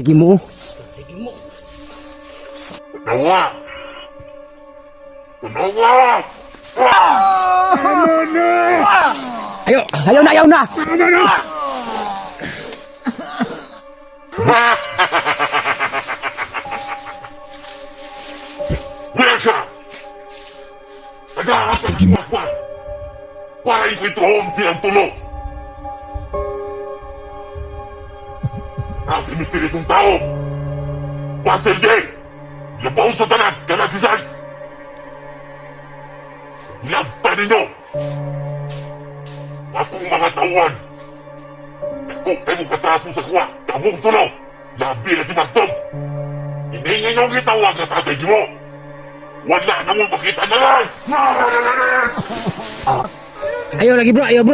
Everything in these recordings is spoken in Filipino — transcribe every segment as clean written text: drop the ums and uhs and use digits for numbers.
tagi mo. Kunawa! Kunawa! Ayaw na! Wala siya! Nag-aasal gimasmas! Para ikwintrohom silang tulo! Nasa misteryosong tao! Master J! Labaw sa tanan! Kana si Sarge! Labta ninyo! Akong mga tauhan! Ako ay mong katraso sa kuwa! Kamong tulo! Labi na si Maxton! Hindi nga niyong itawag na tatay mo! Wala na mo makita na lang! Ayaw lagi bro. Ayaw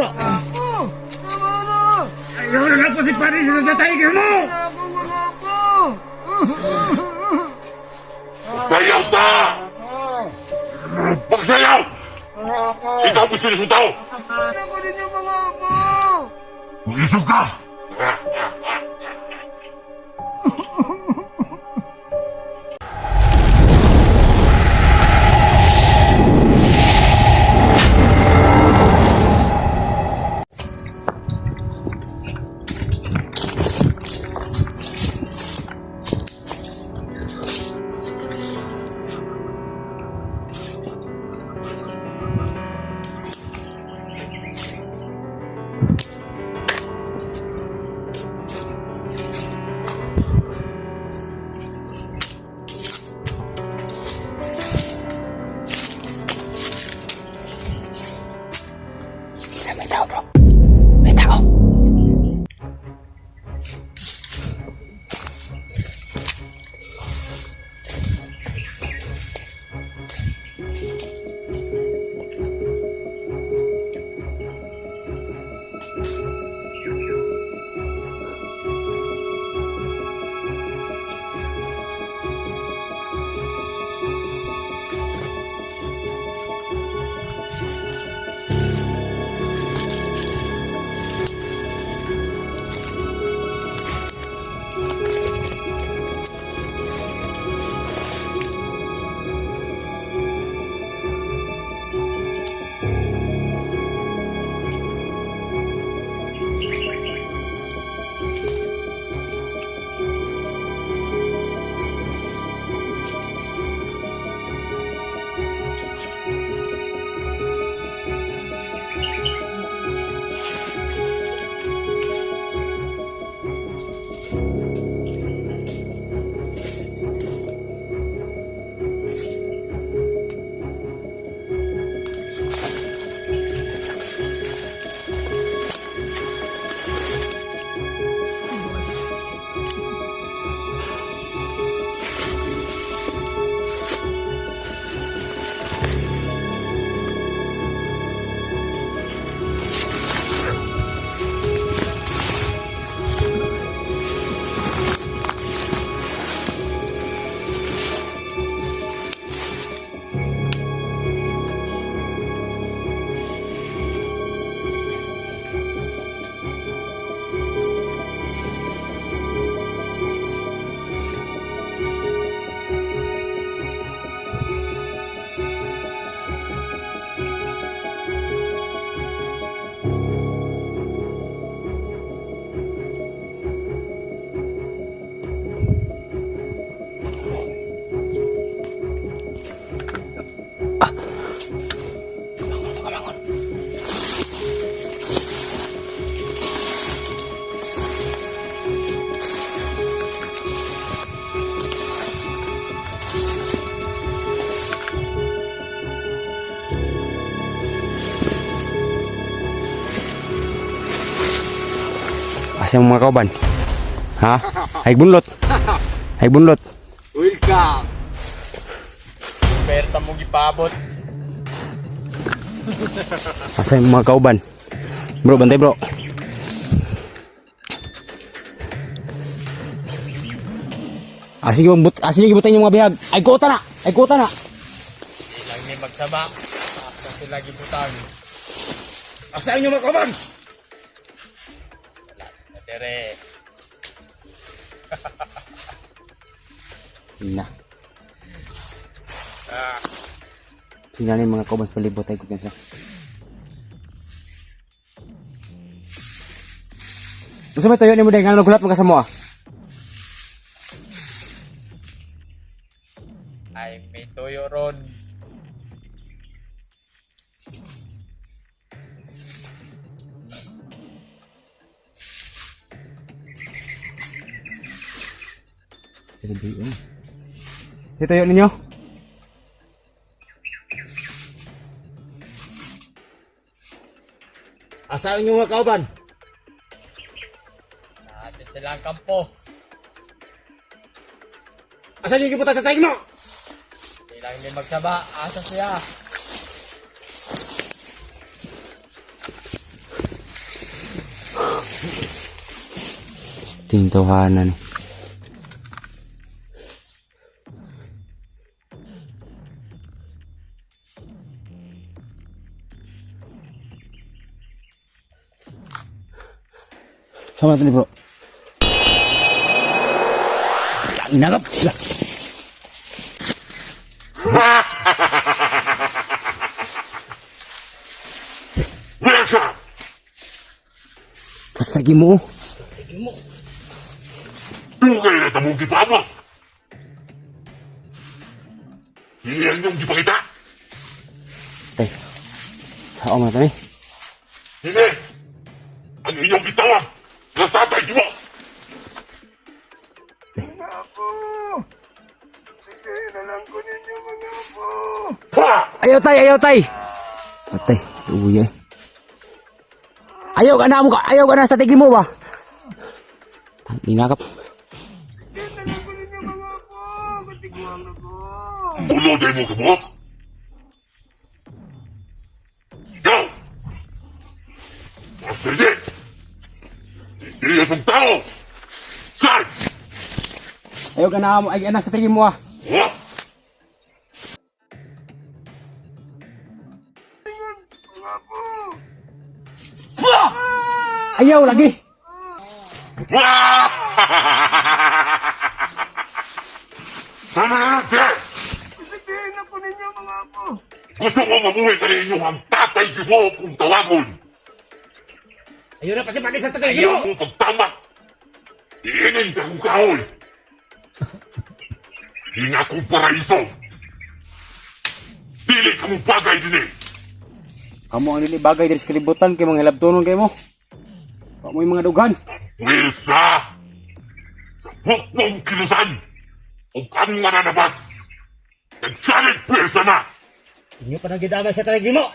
na nga po si Paris na tatay mo! Magsayaw ta! Magsayaw! Ikaw gusto niyo sa tao! Ako din yung mga ako! Mag-isog ka! May tao bro. May tao. Asa mga kauban? Ha? Hay bunlot. Hay bunlot. Welcome! Perta mo gipabot. Asa mga kauban? Bro, bantay bro. Asige gibutan yung mga bihag. Ay kota na. Ilang may magsaba. Asa sila gibutan. Asa inyo mga kauban? Wala sila dere. Na. Tingnan yung mga kauban sa palibot ay kumpiyansa. Gusto mo tayo ni mo dahil nga nagulat mo ka sa mo ah. Ay, may tuyo ron. Ito yun ninyo. Asahan nyo mga kauban? Natin silang kampo. Asan yung kiputa tatay mo? Ilang hindi magsaba. Asa siya. Ting tawanan. Sama natin bro. Inagap. Wesa! Basta lagi mo. Tungay na tamong gipama! Hindi ang inyong gipakita! Tay. Sao man tani? Hindi! Ang inyong gitawag! Natatay mo! Mga apo! Sige na lang ko ninyo mga apo! Ha! Ayaw tay, ayaw tay. Patay, uwi eh. Ayaw ka na sa tigi mo ba? Inakap. Sige na lang ko ninyo mga apo! Katiguang ako! Uloday mo kabuk! Ikaw! Master J! Mysterious ang tao! Saan? Ayaw ka na sa tigi mo ah. Ha? Mga apo! Ayaw lagi. Tama na lang, sir! Sabihin na ko ninyo mga apo! Gusto mo mamuhi ka rin inyong tatay mo kung tawagon! Ayun na kasi pati sa tatay Ayaw mo pagtamak! Iinin ka kong kahoy! Hindi nga kong paraiso! Dili ka mong bagay din eh! Kamu ang dili bagay diri sa kalibutan kay mga hilabtonon kay mo. Wa mo yung mga dugan. Wilsa! Sa hukmong kilusan! Kung ang mananabas! Nagsalit pwersa na! Inyo pa nagidamay sa tatay mo!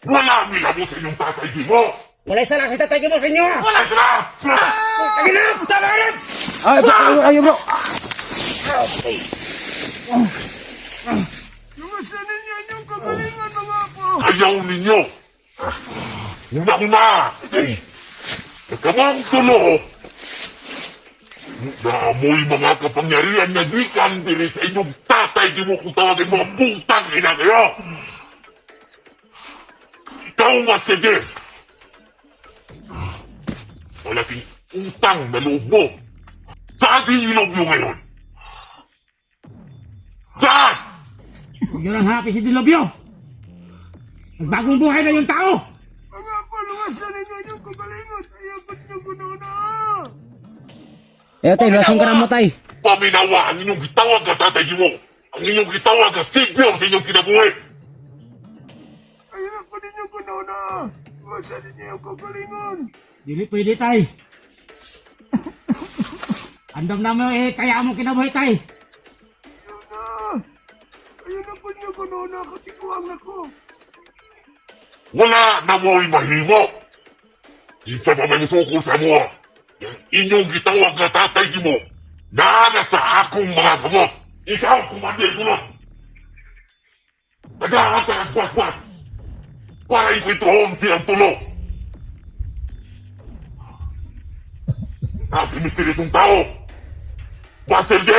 Wala nilamo sa inyong tatay mo! Wala isa lang sa tatay mo sa inyo! Wala sila! Taginap! Taginap! Ay, bro, ayaw bro. Lumasan ninyo inyong kagalingan mga apo! Ayaw ninyo! Una-una! Nakamang tulo! Naamoy mga kapangyarihan na gikan diri sa inyong tatay di mo kung tawagin mga putang ina kayo! Ikaw, Master J! Malaking utang na loob mo! Saan sinilog nyo ngayon? Saan? Huwag nyo lang happy si Dilobyo! Nagbagong buhay na yung tao! Mga apo, lumasan ninyo inyong kagalingan! Ayaw ba't nyo gununa? Ayaw tay, lasong ka na mo tay. Paminawa ang inyong gitawag na tatay mo! Ang inyong gitawag na sigyo sa inyong kinabuhi! Ayaw ko ninyo gununa! Lumasan ninyo yung kagalingan! Dili pwede tay! Andam namin kaya mo kinabuhi tay! Ayaw na! Ayaw na po nyo gununa! Katikuang na ko! Wala na mo'y mahimo. Isa pa may musukol sa mo. Yung inyong gitawag na tatay mo, naana sa akong mga gamot. Ikaw, kumandir ko lang. Nagahanap ka ng bas-bas para ikwitohon silang tulo. Si misteryosong tao. Master J,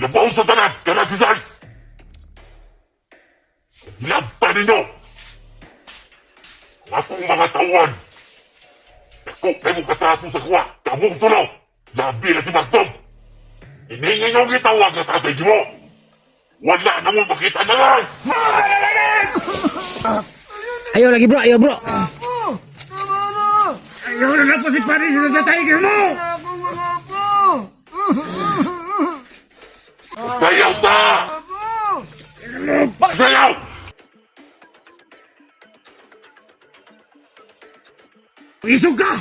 labaw sa tanan, kana si Sarge. Hilabtan ninyo. Akong mga tauhan. Ako kayo mong kataso sa kuwa. Kamong tulo. Labi na si Maxton. Hindi nga gitawag ang tatay mo. Wala na mo makita na lang. Ayaw lagi bro, ayaw bro. Apo! Tama na! Ayaw na po si Paris sa tatay mo! Ako mga apo! Magsayaw na! Apo! Magsayaw! Isog ka!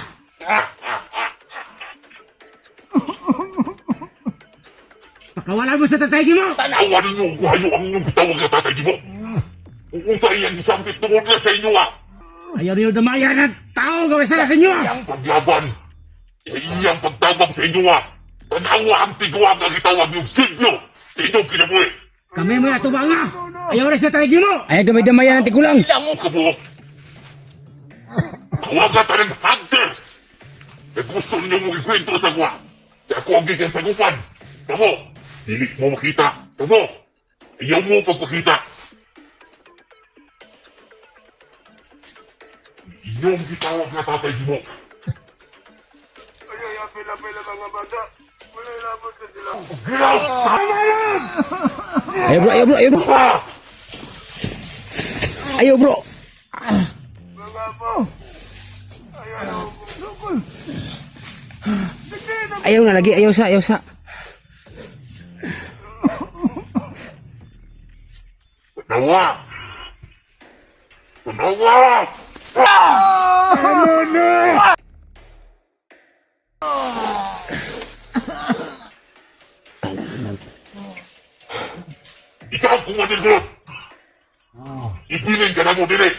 Pakawala mo sa tatay mo! Tawanin niyo kung ayaw ang inyong gitawag ang tatay mo. Kung sa iyan isang tungod na sa inyo Ayaw niyo damaya ng tao gawin sa inyo! Ang paglaban, iyang pagtabang sa inyo Tanawa ang tigwa ang gitawag yung signo sa inyong kinabuhi. Kami mo na tubanga! Ayaw na sa tatay mo! Ayaw damay-damayan ng tigulang. Ilang mo kabuok. Tawagan tayo ng hunter. E gusto ninyo mong ikwento sa kwa. Sa ako ang gigan sa gupan. Tamo, dili mo makita. Tamo, ayaw mo pagpakita. Inyong gitawag na tatay mo. Ayaw ya pila-pila mga bata. Wala ilabot na sila. Gilaw! Ayaw bro, ayaw bro, ayaw bro. Tama! Ayaw bro. Mga apo! Ayaw na akong sukol! Sige na! Ayaw na lagi, ayaw sa, ayaw sa. Tanawa! Tanawa! Ikaw kung matigod! Ipiling ka na mo dili!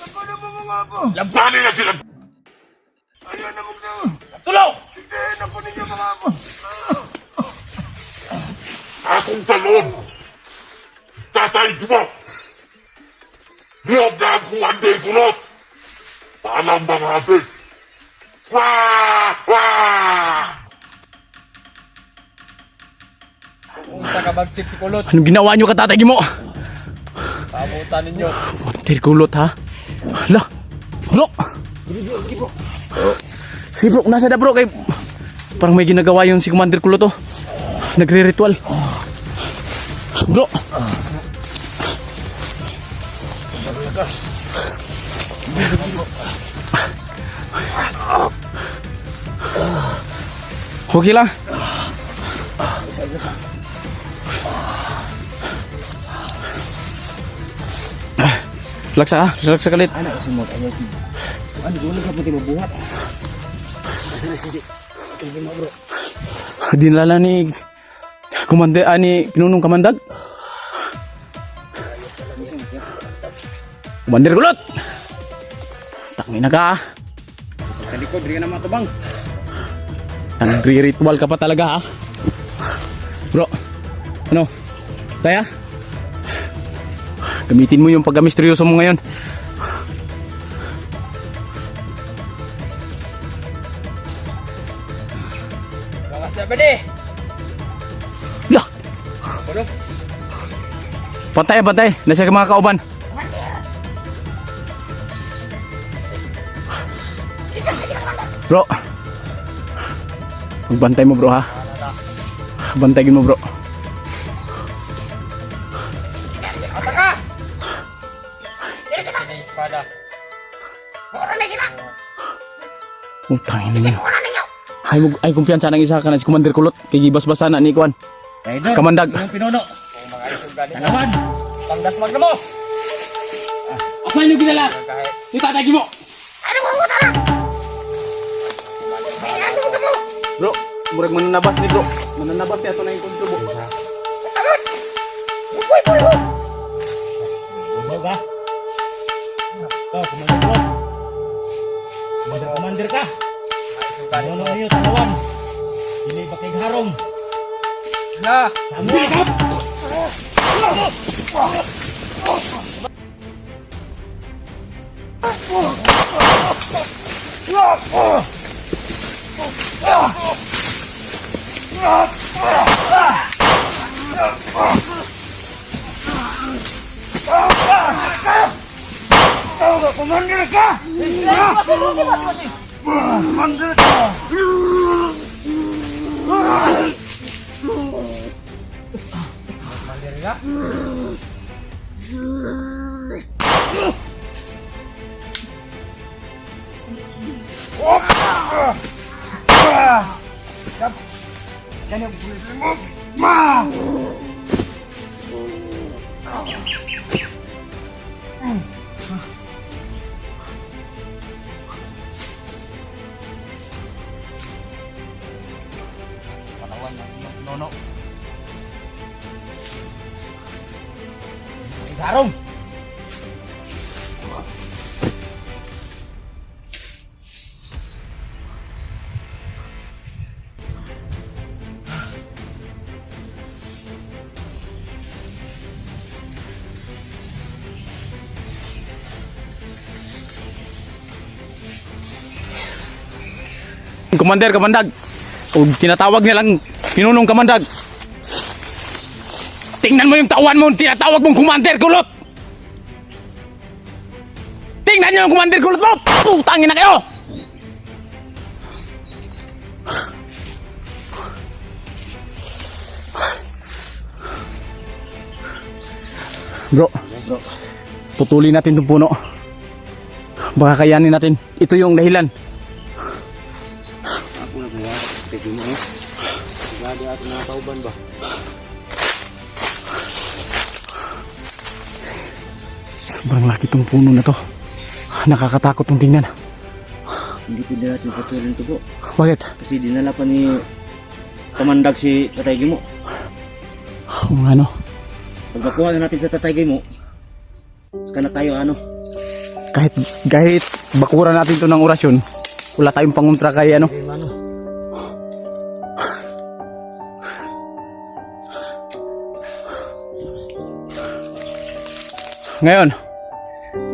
Ako na po mga apo! Labanin na sila! Ayaw na mong na! Tulong! Sige na po ninyo mga apo! Akong talon! Tatay mo! Liyab na ang kumanday kulot! Paalam mga habis! Wah! Wah! Unsa ka bagsik si kulot. Anong ginawa nyo katatay mo? Pabutan ninyo. Montir kulot ha. Hala. Bro. Si bro, nasa na bro kay... Parang may ginagawa yung si Commander Kulot oh. Nagre-ritual. Bro. Okay lang. Relax ka, relax ka kalit. Anak si Mod, ayaw si. Ano, gulo ka pati mabuhat. Dinala ni Komande ani Pinunong Kamandag. Commander Kulot. Tangina ka. Kalikod, di ka na matubang. Nagre-ritual ka pa talaga ha. Bro. Ano? Kaya? Gamitin mo yung pagka-misteryoso mo ngayon. Bakas na ba di? Lah! Pantay, pantay. Nasa mga kauban. Bro. Magbantay mo bro ha. Bantayin mo bro. Ini espada. Utang ina niyo. Ay kumpiyansa nang isa ka na si Commander Kulot kay gibas-basa na ni Kuan. Rider! Kamandag. Ang pinuno! Kung mga isog gani. Talaman! Pangdasmag na mo. Asan yung ginala? Kahit Si tatay mo. Bro, murag mananabas ni bro. Mananabas niya ito na yung kontrobo. Ano ka? Oh, commander ka! isog gani. Ano niyo, talawan! Hindi ba kay harong? Na. Commander ka! Commander ka! Sila? Patawan ng nono. Garong! Commander, kamandag. Kung tinatawag nilang pinunong kamandag. Tingnan mo yung tawan mo, tinatawag mong Commander Kulot. Tingnan nyo yung Commander Kulot mo. Putangin na kayo. Bro, putulin natin itong puno. Baka kayanin natin. Ito yung dahilan. Ako na buhat. Pwede mo no? Sigado ato na tauban ba? Sobrang laki tong puno na to. Nakakatakot tong tingnan. Hindi pwede natin patuloy ito po. Bakit? Kasi dinala pa ni Kamandag si Tatay Gimo. Kung ano, Pagkakuha na natin sa Tatay Gimo, saka na tayo ano. kahit bakura natin to ng orasyon, wala tayong pangontra kay ano. Ano? Ngayon,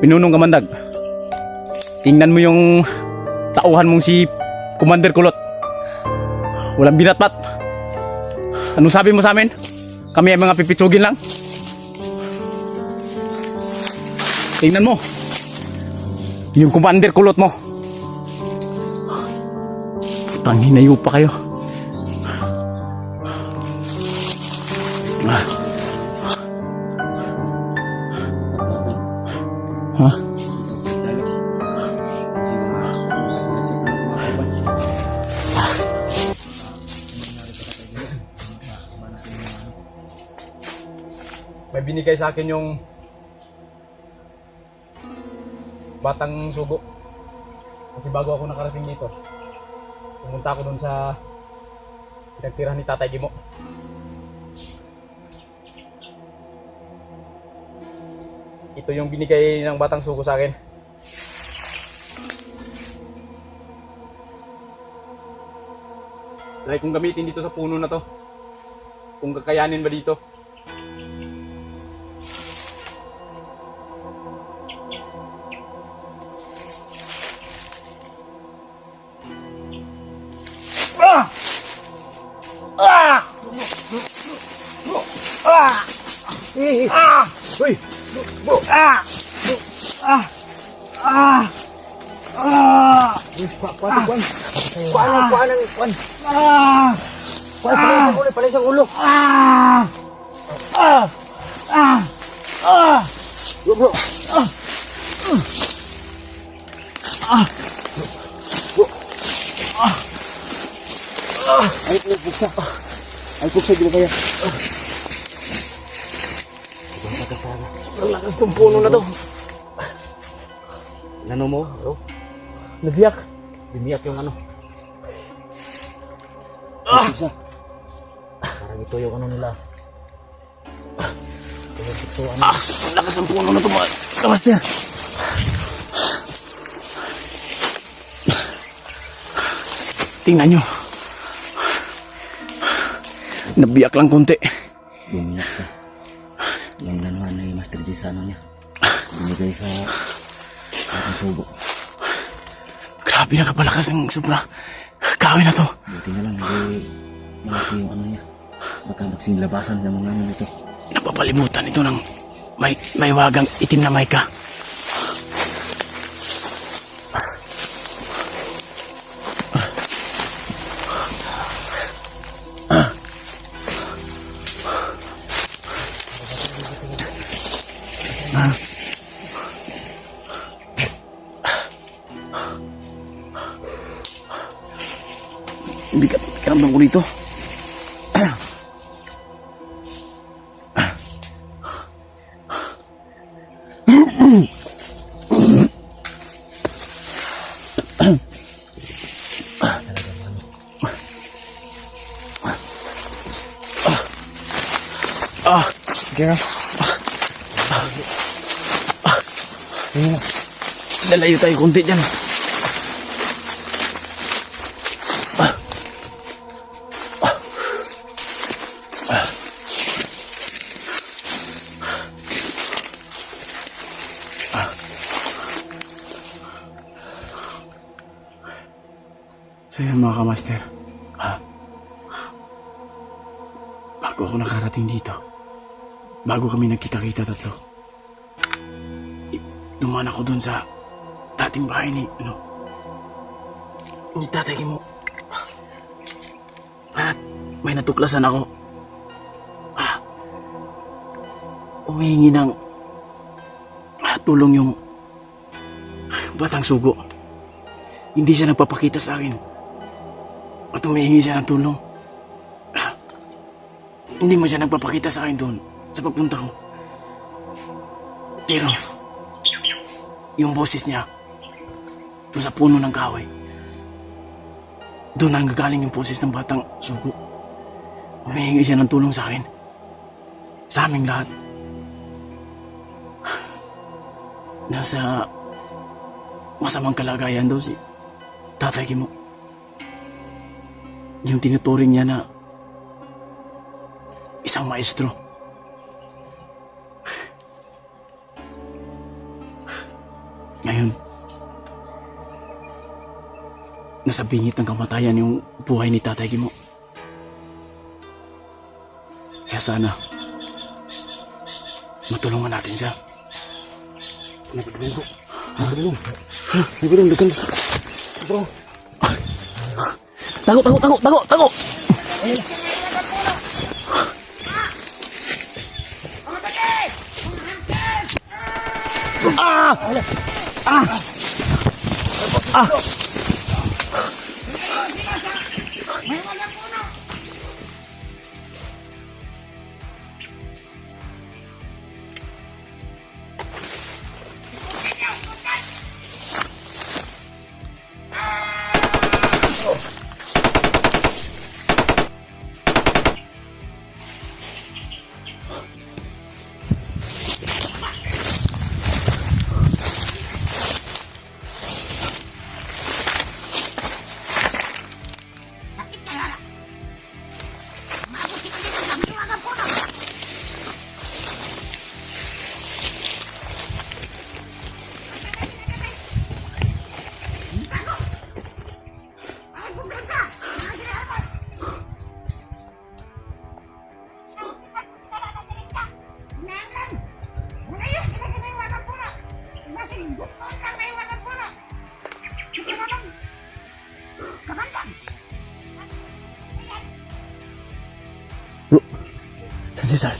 pinunong kamandag. Tingnan mo yung tauhan mong si Commander Kulot. Walang binatbat. Anong sabi mo sa amin? Kami ay mga pipitsugin lang. Tingnan mo. Yung Commander Kulot mo. Putang hinayo pa kayo. Ha? May binigay sa akin yung batang sugo. Kasi bago ako nakarating dito, pumunta ako dun sa pinagtirahan ni Tatay Gimo. Ito yung binigay ng batang sugo sa akin. Try kong gamitin dito sa puno na to. Kung kakayanin ba dito. Uy! Palay sa ulo. Bro. Ay, buksa. Ay, buksa dito kaya. Ang lakas tong puno na to. Ano mo? Oh, Nagbiyak. biniyak yung ano. Buksa. Parang ito yung ano nila. Ito ano. Ang lakas ng puno na to, mga master. Tingnan nyo. Nabiyak lang konti. Biniyak siya. Yung nanuhan na yung Master J sa ano niya. Binigay sa ating subo. Grabe na kapalakas ng sobra. Kawin na to. Buti na lang, hindi malaki yung ano niya. Baka magsing labasan ng mga ano nito. Napapalibutan ito ng may wagang itim na mayka. Bigat karamdam ko dito. Sige na. Lalayo tayo konti dyan. So yun mga kamaster. Bago ako nakarating dito, bago kami nagkita-kita tatlo, dumaan ako dun sa dating bahay ni tatay mo. At may natuklasan ako. Umihingi ng tulong yung batang sugo. Hindi siya nagpapakita sa akin. At umihingi siya ng tulong. Hindi mo siya nagpapakita sa akin doon sa pagpunta ko. Pero yung boses niya doon sa puno ng kahoy, doon ang gagaling yung boses ng batang sugo. Humihingi siya ng tulong sa akin, sa aming lahat. Nasa masamang kalagayan daw si Tatay Kimo. Yung tinuturing niya na isang maestro. Ngayon, nasa bingit ng kamatayan yung buhay ni Tatay Kimo. Kaya sana matulungan natin siya. Nagulong ko. Nagulong. Dugan sa... Bro. Tago! San Cesar.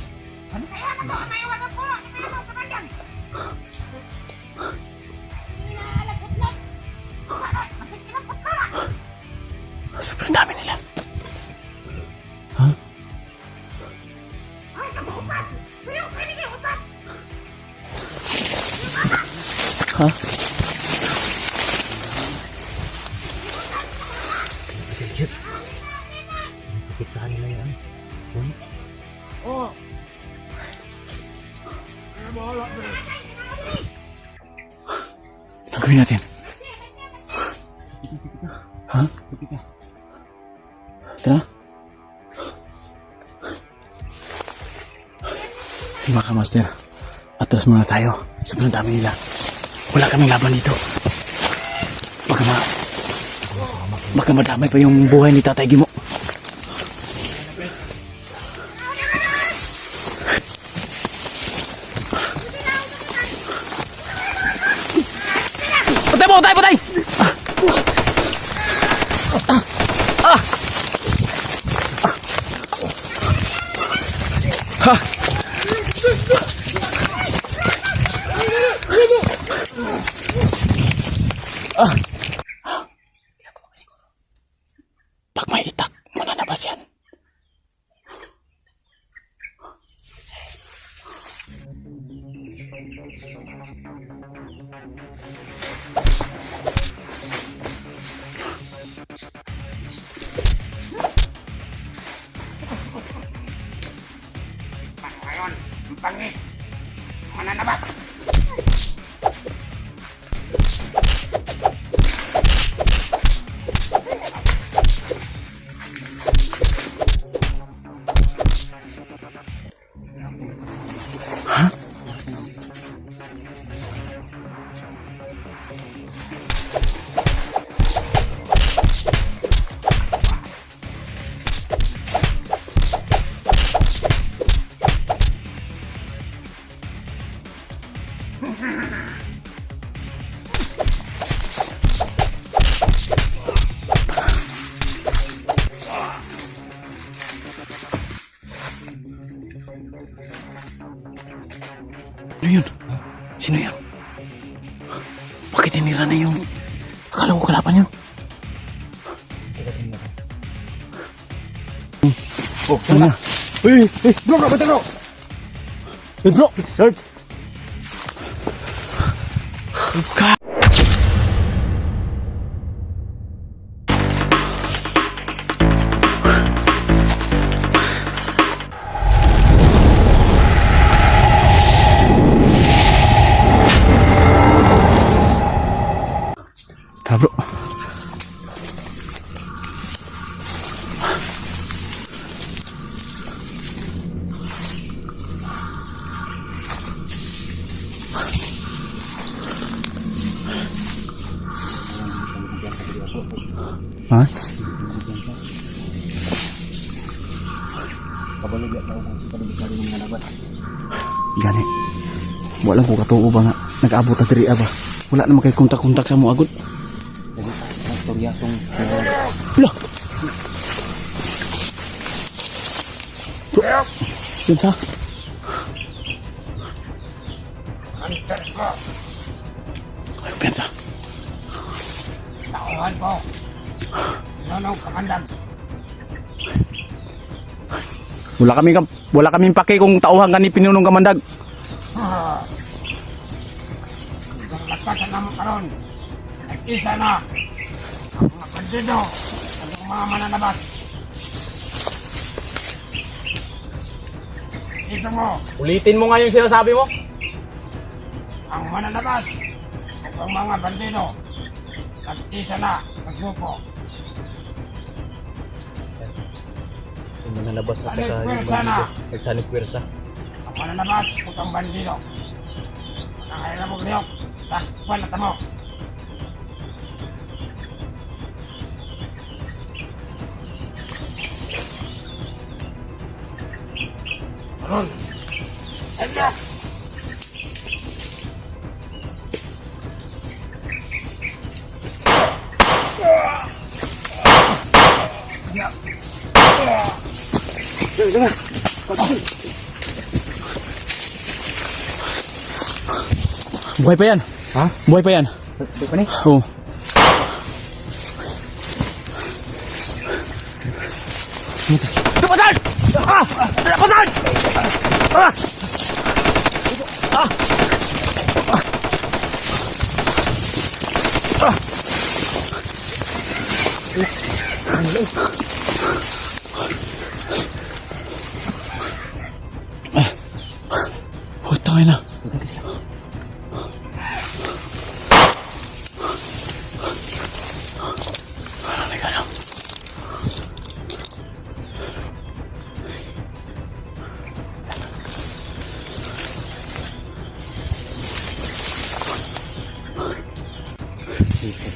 Sobrang dami nila. Tiktahan nila yun. Gagawin natin. Tara. Mga kamaster, atras muna tayo. Sobrang dami nila. Wala kaming laban dito. Baka madamay pa yung buhay ni Tatay Gimo. Patay! Pag may itak, mananabas yan. Ngayon, ang pangis. Mananabas. Ano yun? Sino yun? Bakit tinira na yung... Akala ko kalaban yun. Oh, ano na? Bro, kapatid bro! Bro! Search! Tara bro. Ha? Kabalog at ako sa kalibisado ng mga labas. Gani. Wala ko katuo ba nga. Nag-abot na diri ba. Wala naman kay kontak-kontak sa mo agad. Jadi, ang storya tong Wala. Bro. Yun sa. Hunter ko! Ay, pensa. Tauhan ko! Nonong kamandag! Wala kaming pake kung tauhan ka ni Pinunong Kamandag. Ang lagpasan naman karon. Nag-isa na. Ang mga bandido. Ang mga mananabas. Isa mo. Ulitin mo nga yung sinasabi mo. Ang mananabas. At ang mga bandido. Nag-isa na. Nagsuko. Yung mananabas at Sanib saka yung pwersa na. bandido. Nagsanib pwersa. Ang mananabas. At ang bandido. Nakahila mo liyok. Takpan na tamo. Ron. Hendok. Buhay pa yan. Ha? Buhay pa yan. Apa ni? Oo. Lapasan! Ah! Lapasan! Ah! Ah! Ah! Tangay na.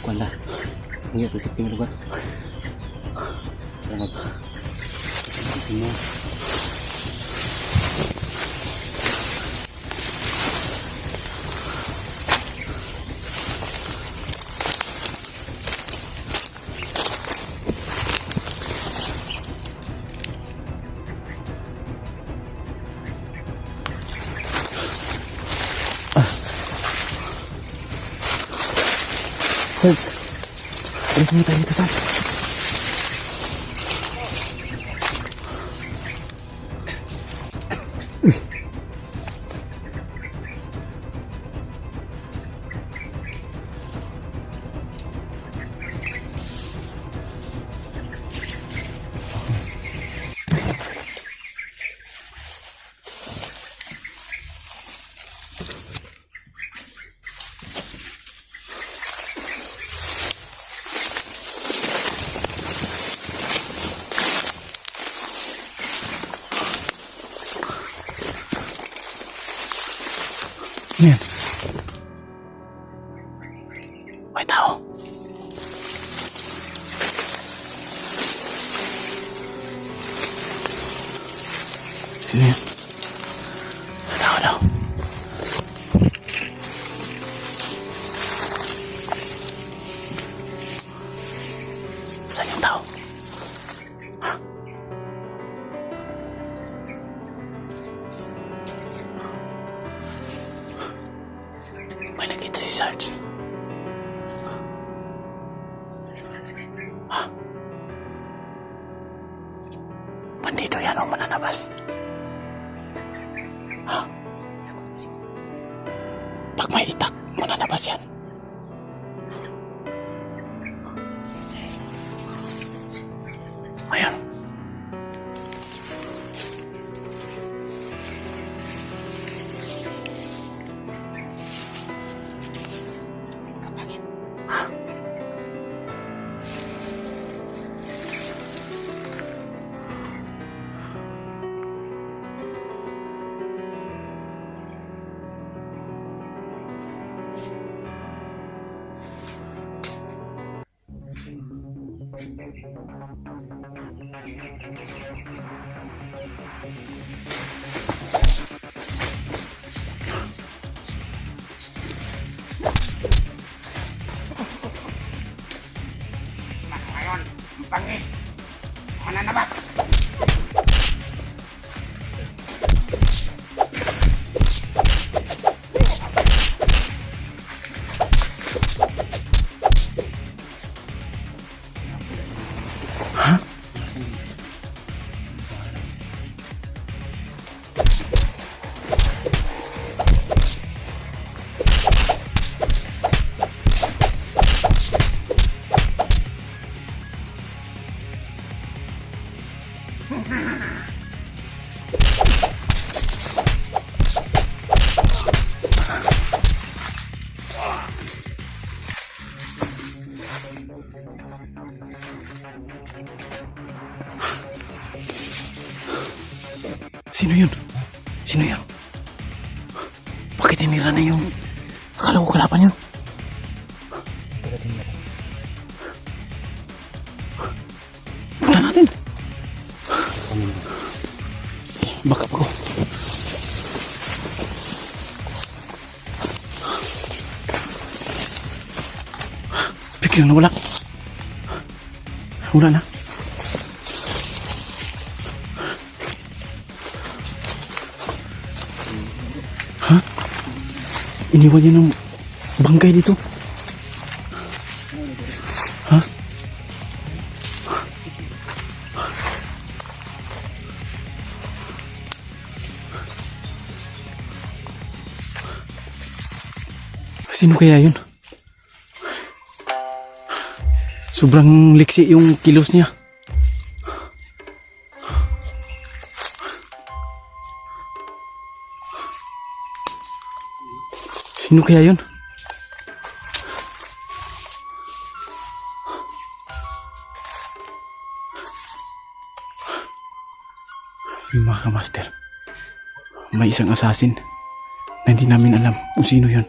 Kuan lah. Punya ke sitting lugar. Jangan. Semua. Sarge. Alis muna tayo dito, Sarge. Ano yan? May tao. Ano yan? Tao daw. Saan yung tao? May nakita si Sarge. Bandito yan o mananabas. Pag may itak, mananabas yan. Ayun. Ngayon, ang pangis. Mananabas. Sino yun? Sino yun? Bakit tinira na yung akala ko kalaban yun? Punta natin. Baka ako. Biglang nawala. Wala na. Iniwan niya ng bangkay dito. Ha? Sino kaya yun? Sobrang liksi yung kilos niya. Sino kaya yun? Mga master, may isang assassin na hindi namin alam kung sino yun.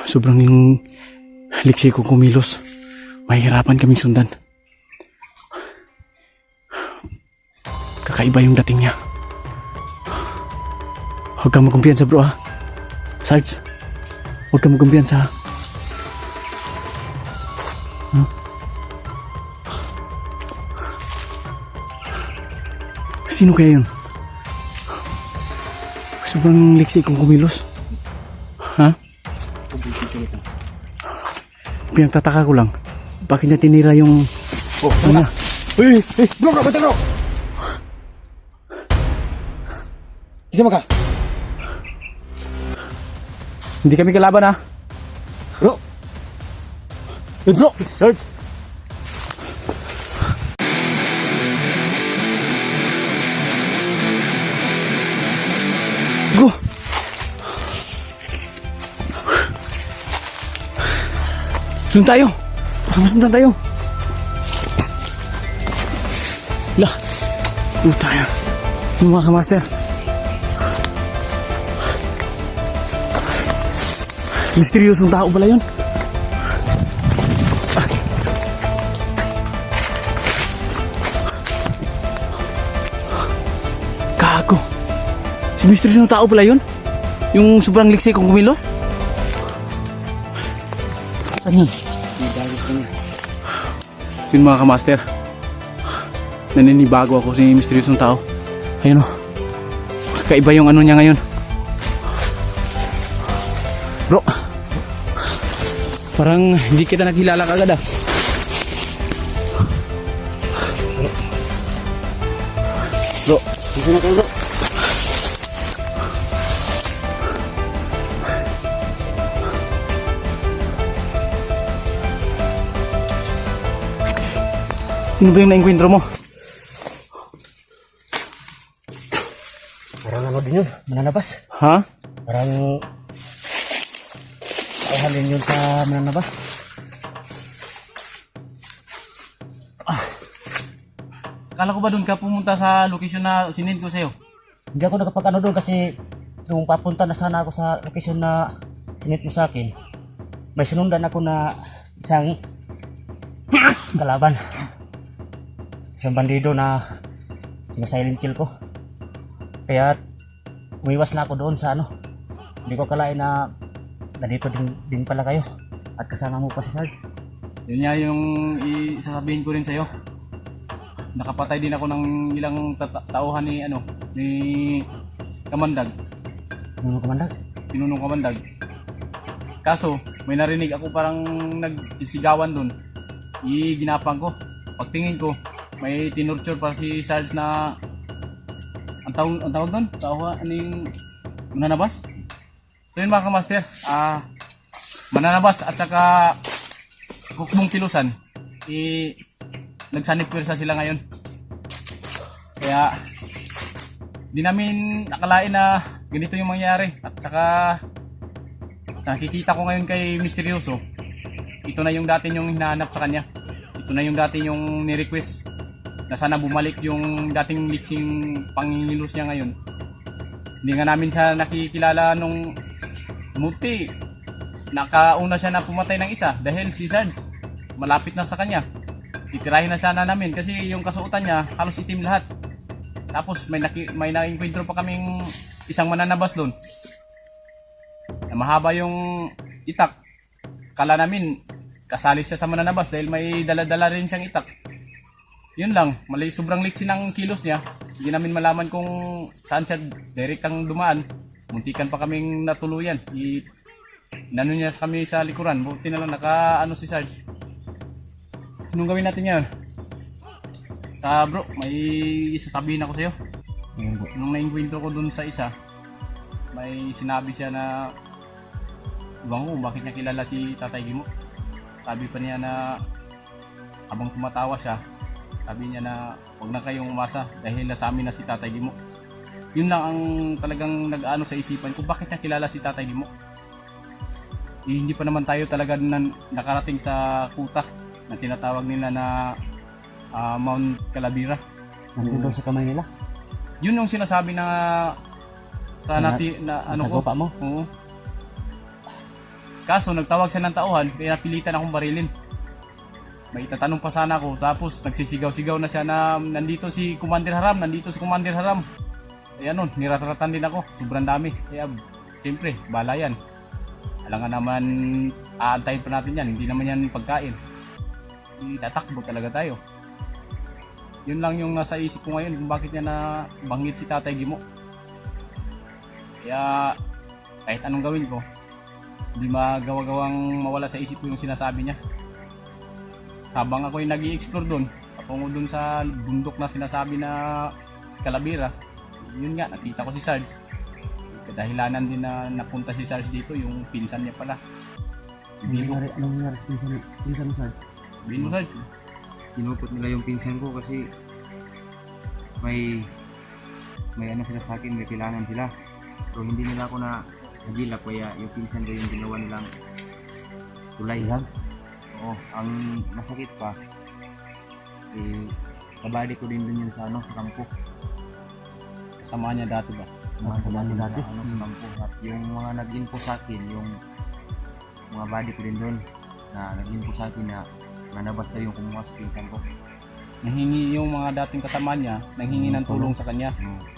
Sobrang liksi ko kumilos. Mahihirapan kaming sundan. Kakaiba yung dating niya. Huwag kang magkumpiyansa bro ha. Sarge, huwag kang magkumpiyansa ha. Sino kaya yun? Sobrang liksi kong kumilos. Ha? Pinagtataka ko lang, bakit niya tinira yung... Oh, Ano? Bro, bantay bro! Isa ka? Hindi kami kalaban ha. Bro! Bro! Sarge! Go! Sundan tayo! Baka masundan tayo! Lah! Puta yan! Yung mga kamaster! Misteryosong tao pala yun! Gago! Si misteryosong tao pala yun? Yung sobrang liksi kong kumilos? Saan yun? So yun mga kamaster, naninibago ako sa misteryosong tao. Ayun o, kakaiba yung ano niya ngayon. Bro, parang hindi kita nakilala kagad ah. Bro, Dito na kayo bro! sino ba yung na-encuentro mo? Parang ano din yun, mananabas. Ha? Parang... Tauhan yun sa mananabas. Akala ko ba doon ka pumunta sa location na sinend ko sa'yo? Hindi ako nakapag-ano doon kasi nung papunta na sana ako sa location na sinit mo sa akin, may sinundan ako na isang kalaban. Isang bandido na silent kill ko. Kaya umiwas na ako doon sa ano. Hindi ko kalain na nandito din pala kayo at kasama mo pa si Sarge. Yun nga yung isasabihin ko rin sa'yo. Nakapatay din ako ng ilang tauhan ni ni Kamandag, Ano mo kumandag? Pinunong Kamandag. Kaso may narinig ako parang nagsisigawan doon. Ginapang ko. Pagtingin ko, may tinurture para si Sarge na ang tawag doon? Ano yung mananabas? So yun mga kamaster, mananabas at saka hukbong kilusan. Nagsanip pwersa sila ngayon. Kaya di namin nakalain na ganito yung mangyari. At saka sa nakikita ko ngayon kay Misteryoso, ito na yung dati yung hinahanap sa kanya. Ito na yung dati yung ni-request na sana bumalik yung dating leaksing pangingilos niya ngayon. Hindi nga namin siya nakikilala nung muti. Nakauna siya na pumatay ng isa dahil si Sarge malapit na sa kanya. Titirahin na sana namin kasi yung kasuotan niya halos itim lahat. Tapos may na-encuentro pa kaming isang mananabas doon. Na mahaba yung itak. Kala namin kasali siya sa mananabas dahil may dala-dala rin siyang itak. Yun lang, sobrang liksi ng kilos niya. Hindi namin malaman kung saan siya direct ang dumaan. Muntikan pa kaming natuluyan. Inano niya kami sa likuran. Buti na lang naka si Sarge. Anong gawin natin yan? Bro, may sasabihin ako sa'yo. Nung na-encuentro ko dun sa isa, may sinabi siya na iwan ko bakit niya kilala si Tatay Gimo. Sabi pa niya na habang tumatawa siya, sabi niya na huwag na kayong umasa dahil nasa amin na si Tatay Gimo. Yun lang ang talagang nag-ano sa isipan ko, bakit niya kilala si Tatay Gimo. Hindi pa naman tayo talaga nakarating sa kuta na tinatawag nila na Mount Calavera. Nandun doon sa kamay nila. Yun yung sinasabi na sa ano ko. Sa mo? Oo. Kaso nagtawag siya ng tauhan kaya napilitan akong barilin. May itatanong pa sana ako tapos nagsisigaw-sigaw na siya na nandito si Commander Haram, nandito si Commander Haram. Kaya nun, niratratan din ako. Sobrang dami. Kaya siyempre, bala yan. Alam nga naman, aantayin pa natin yan. Hindi naman yan pagkain. Tatakbo talaga tayo. Yun lang yung nasa isip ko ngayon kung bakit niya na banggit si Tatay Gimo. Kaya kahit anong gawin ko, Hindi magawa-gawang mawala sa isip ko yung sinasabi niya. Habang ako'y nag-i-explore doon, patungo doon sa bundok na sinasabi na Calavera, yun nga, nakita ko si Sarge. Kadahilanan din na napunta si Sarge dito, yung pinsan niya pala. Anong nangyari sa pinsan mo, Sarge? Sabihin mo, Sarge. Kinupot nila yung pinsan ko kasi may ano sila sa akin, may kailangan sila. Pero hindi nila ako na nagilap, kaya yung pinsan ko yung ginawa nilang tulay. Oo, ang masakit pa, kabady ko din dun yun sa kampo. Kasama niya dati ba? Kasama niya dati? Sa kampo. At yung mga nag-info sa akin, yung mga body ko din dun, na nag-info sa akin na manabas daw yung kumuha sa pinsan ko. Nanghingi yung mga dating kasama niya, nanghingi ng tulong sa kanya.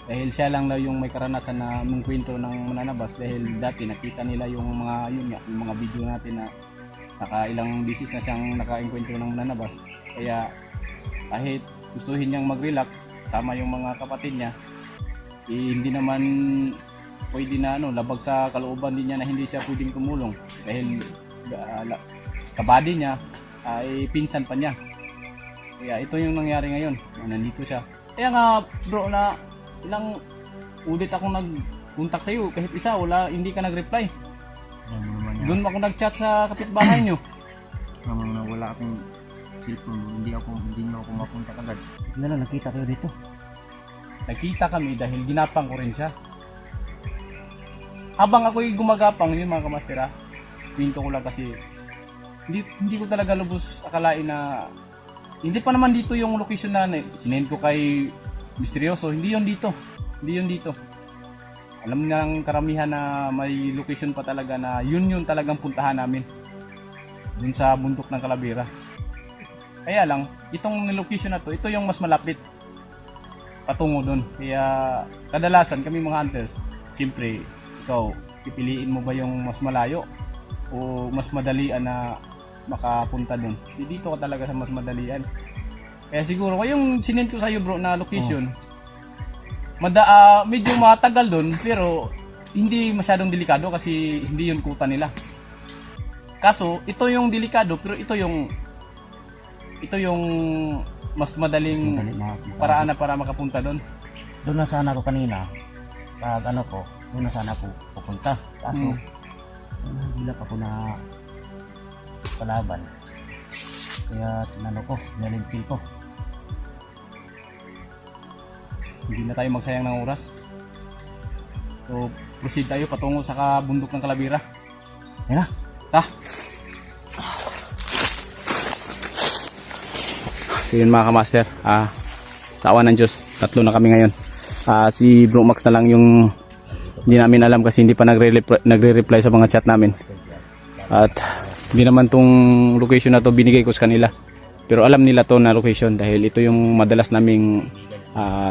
Dahil siya lang daw yung may karanasan na mong kwento ng mananabas. Dahil dati nakita nila yung mga yung mga video natin na nakailang bisis na siyang nakainkwento ng mananabas. Kaya kahit gustuhin niyang mag-relax sama yung mga kapatid niya, hindi naman pwede na labag sa kalooban din niya na hindi siya pwedeng tumulong. Dahil kabady niya ay pinsan pa niya. Kaya ito yung nangyari ngayon, nandito siya. Kaya nga bro, na ilang ulit ako nag-contact sa'yo, kahit isa, hindi ka nag-reply. Doon ako nag-chat sa kapitbahay nyo. Nang wala akong cellphone, hindi nyo ako mapunta agad. Hindi na, nakita kayo dito. Nakita kami dahil ginapang ko rin siya. Habang ako'y gumagapang yun mga kamastera, pinto ko lang kasi hindi ko talaga lubos akalain na hindi pa naman dito yung location na sinend ko kay Misteryoso. Hindi yun dito. Alam ng karamihan na may location pa talaga na yun talagang puntahan namin. Dun sa bundok ng Calavera. Kaya lang, itong location na to, ito yung mas malapit patungo dun. Kaya kadalasan kami mga hunters, siyempre, ikaw, pipiliin mo ba yung mas malayo o mas madalian na makapunta dun? Dito ka talaga sa mas madalian. Kaya siguro, yung sinend ko sa'yo bro na location, medyo matagal dun, pero hindi masyadong delikado kasi hindi yun kuta nila. Kaso, ito yung delikado, pero ito yung mas madaling paraan na para makapunta doon. Doon na sana ako kanina. Doon na sana ako pupunta. Kaso, nahilap ako na kalaban. Kaya nalimpil ko. Hindi na tayo magsayang ng oras. So, proceed tayo patungo sa bundok ng Calavera. Yan na. Ta. So yun mga kamaster, sa awa ng Diyos, 3 na kami ngayon. Si Bro Max na lang yung hindi namin alam kasi hindi pa nagre-reply sa mga chat namin. At hindi naman tong location na to binigay ko sa kanila. Pero alam nila to na location dahil ito yung madalas naming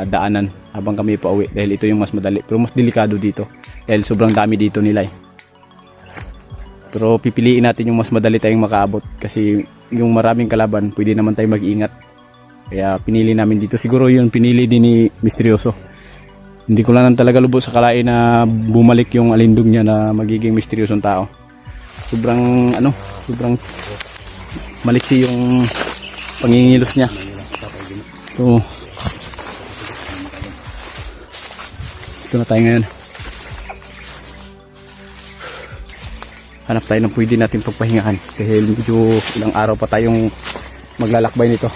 daanan habang kami pa uwi. Dahil ito yung mas madali, pero mas delikado dito. Dahil sobrang dami dito nila Pero pipiliin natin yung mas madali tayong makaabot kasi yung maraming kalaban, pwede naman tayo mag-ingat. Kaya pinili namin dito. Siguro yun pinili din ni Misteryoso. Hindi ko lang talaga lubos sa kalain na bumalik yung alindog niya na magiging misteryosong tao. Sobrang maliksi yung pangingilos niya. So, ito na tayo ngayon. Hanap tayo ng pwede natin pagpahingahan dahil medyo ilang araw pa tayong maglalakbay nito.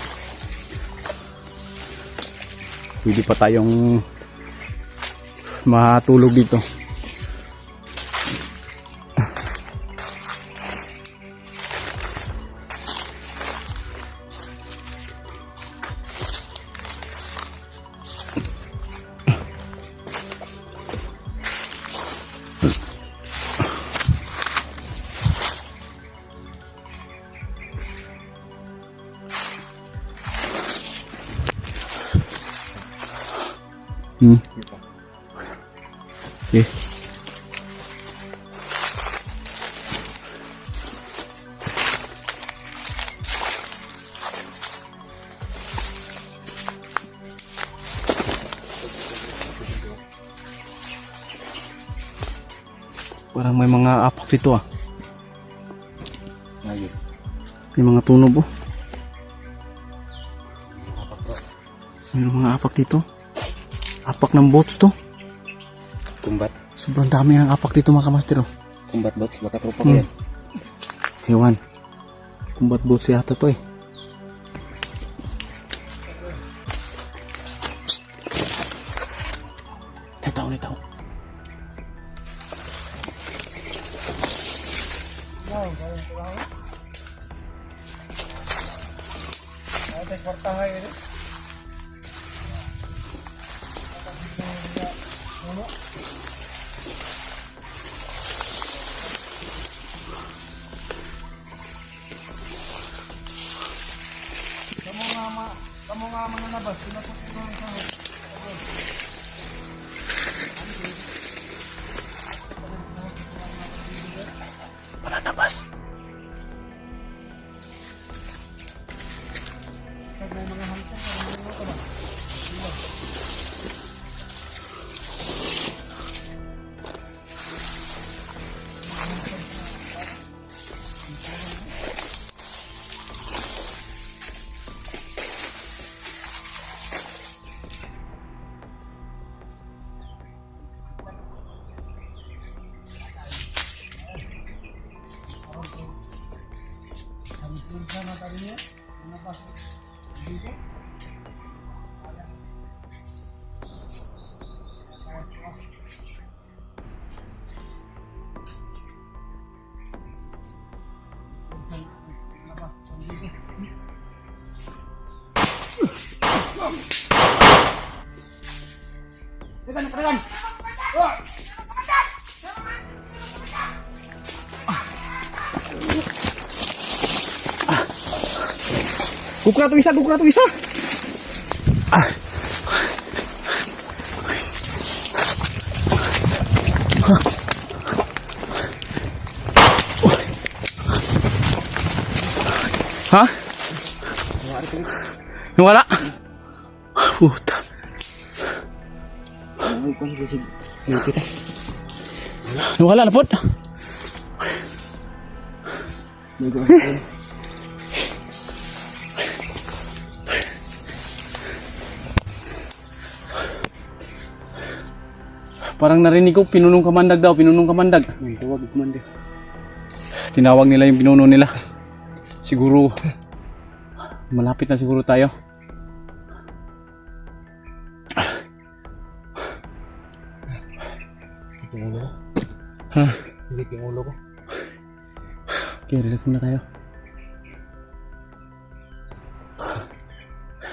Pwede pa tayong matulog dito. Okay. Parang may mga apak dito Yung mga tunog, oh. Mayroong mga apak dito. Apak ng boats to. Kumbat. Sobrang dami ng apak dito mga kamaster, oh. Kumbat bots, baka tropa ko yan. Ewan. Kumbat boats yata to, eh. Psst. Nitaw. Mananabas. Gugura to isa. Ah. Ha? Nawala? Puta. Nawala na po. Parang narinig ko, pinunong kamandag daw, pinunong kamandag. Tawag kumander. Tinawag nila yung pinuno nila. Siguro, malapit na siguro tayo. Ha? Higit yung ulo ko. Okay, relax muna tayo.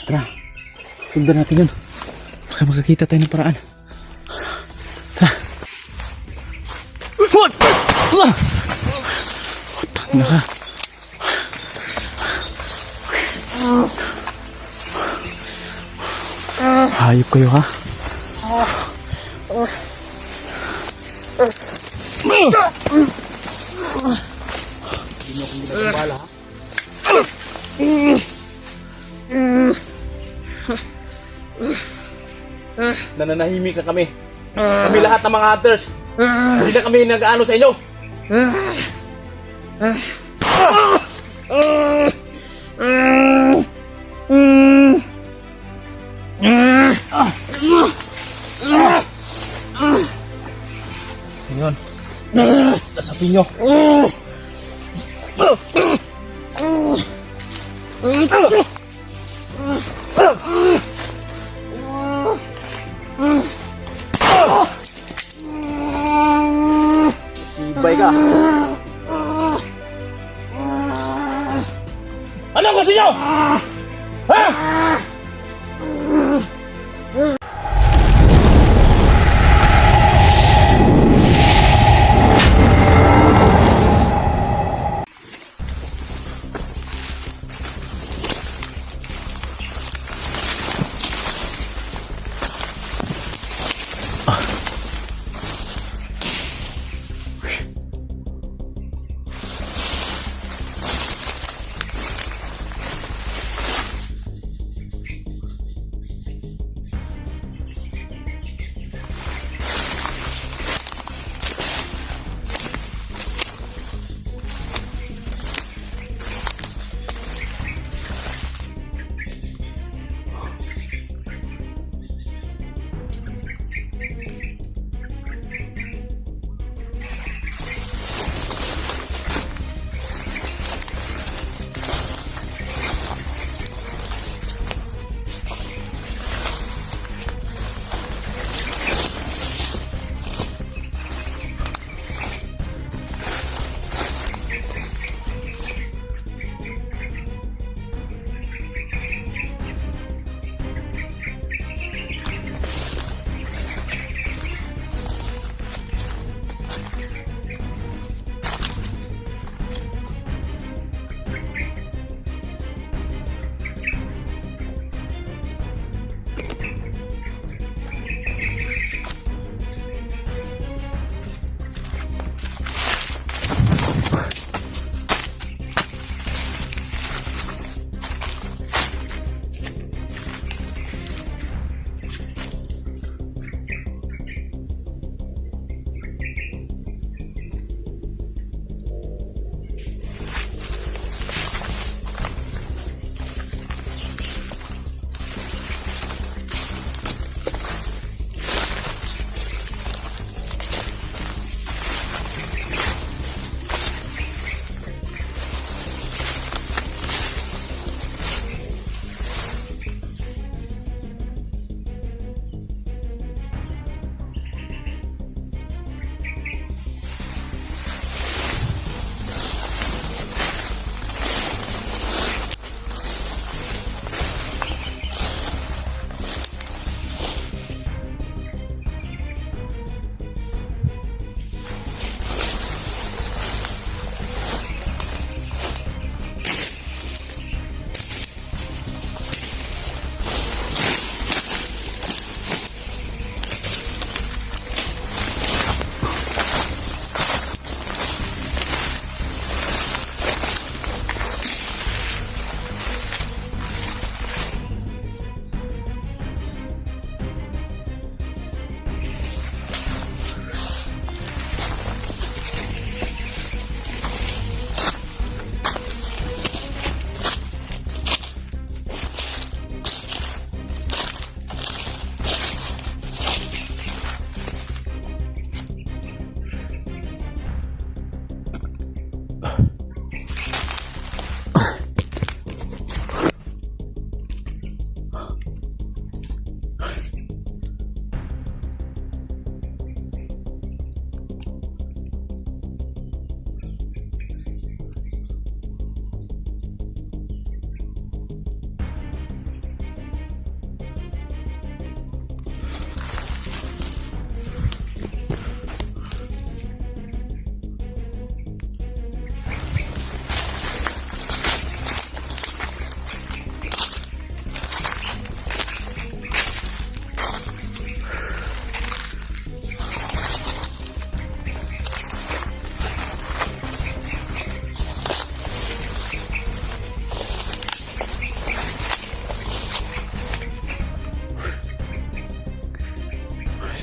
Tara, sundan natin yun. Baka makakita tayo ng paraan. Tara. What? Utang na ka. Hayop kayo ha? Nananahimik na kami. Kami lahat ng mga hunters. Hindi na kami nag-aano sa inyo. Yun. Nasapin nyo. Ibay ka. Ano gusto nyo? Ha?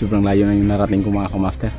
Sobrang layo na yung narating ko mga kamaster.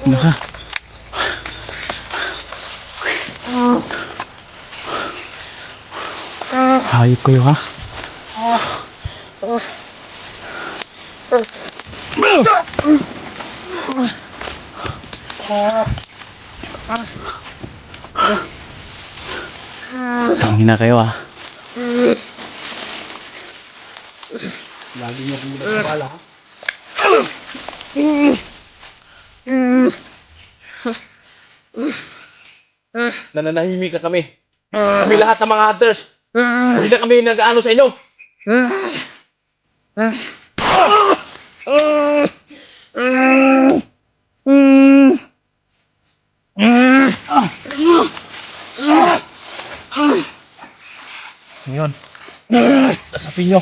Naka. Hayop kayo ha? Tangina kayo ha? Lagi niya kong pinapabala ha? Nananahimik na kami. Kami lahat ng mga hunters. Hindi na kami nag-ano sa inyo. Ngayon, nasapin nyo.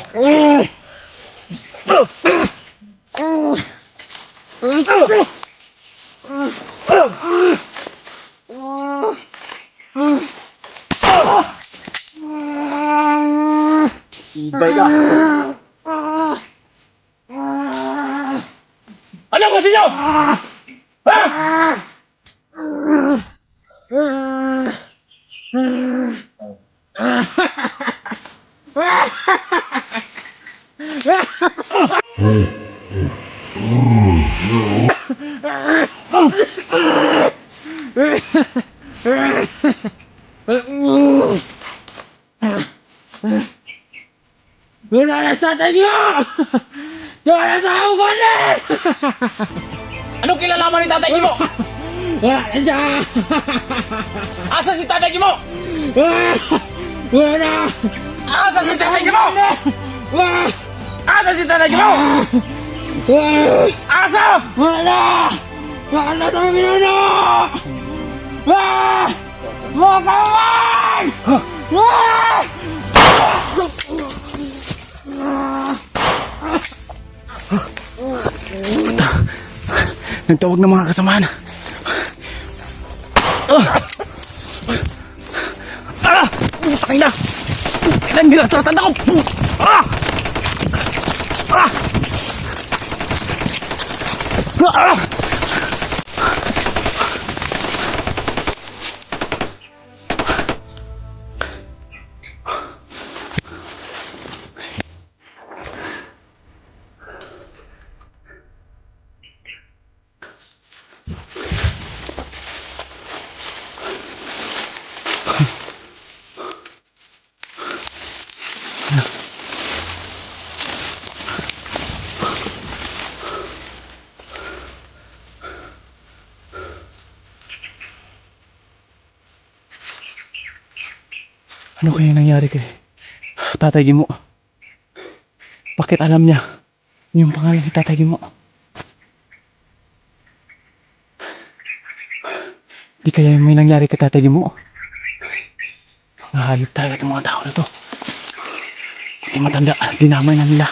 Ibay ka. Ano ko sa inyo? Wala na sa tayo! Wala sa ako galit! Anong kilalaman ni Tatay Gimo? Wala na siya! Asa si Tatay Gimo? Wala! Asa si Tatay Gimo? Asa si Tatay Gimo? Asa! Wala! Wala tayo minuno! Mga kawan! Nagtawag ng mga kasamahan. Putang ina! Ilan nilatratan ako! Ah! Ah! Ah! Ano kaya nangyari kay Tatay Gimo? Bakit alam niya yung pangalan ni Tatay Gimo? Di kaya may nangyari kay Tatay Gimo? Nahalip talaga itong mga tao na to. Hindi matanda, dinamay na nila.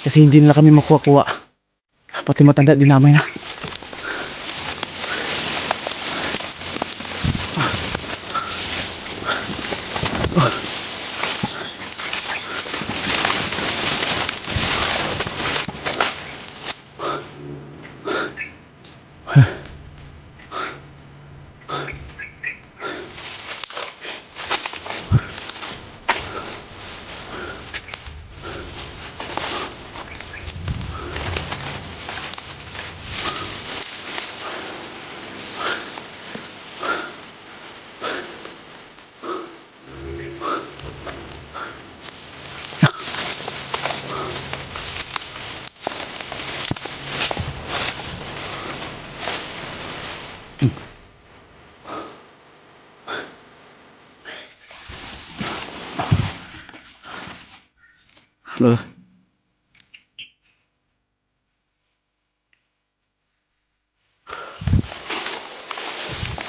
Kasi hindi nila kami makuha-kuha. Pati matanda, dinamay na. Loh.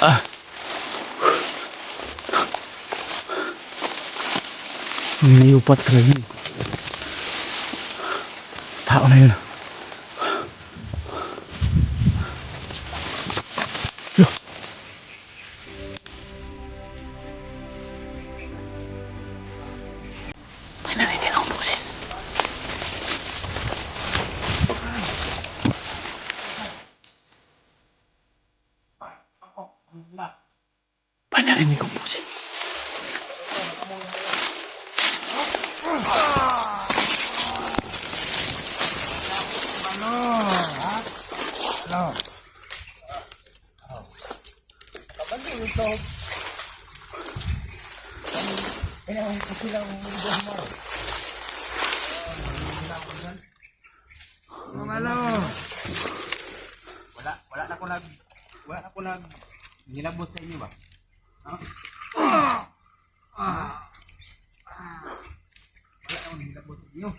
Ah. Nayupat talaga yun. Tao na yun. Loh. May narinig akong boses. May narinig akong boses. Wala na ko nag nilabot sa inyo ba? Wala na ko nilabot sa inyo.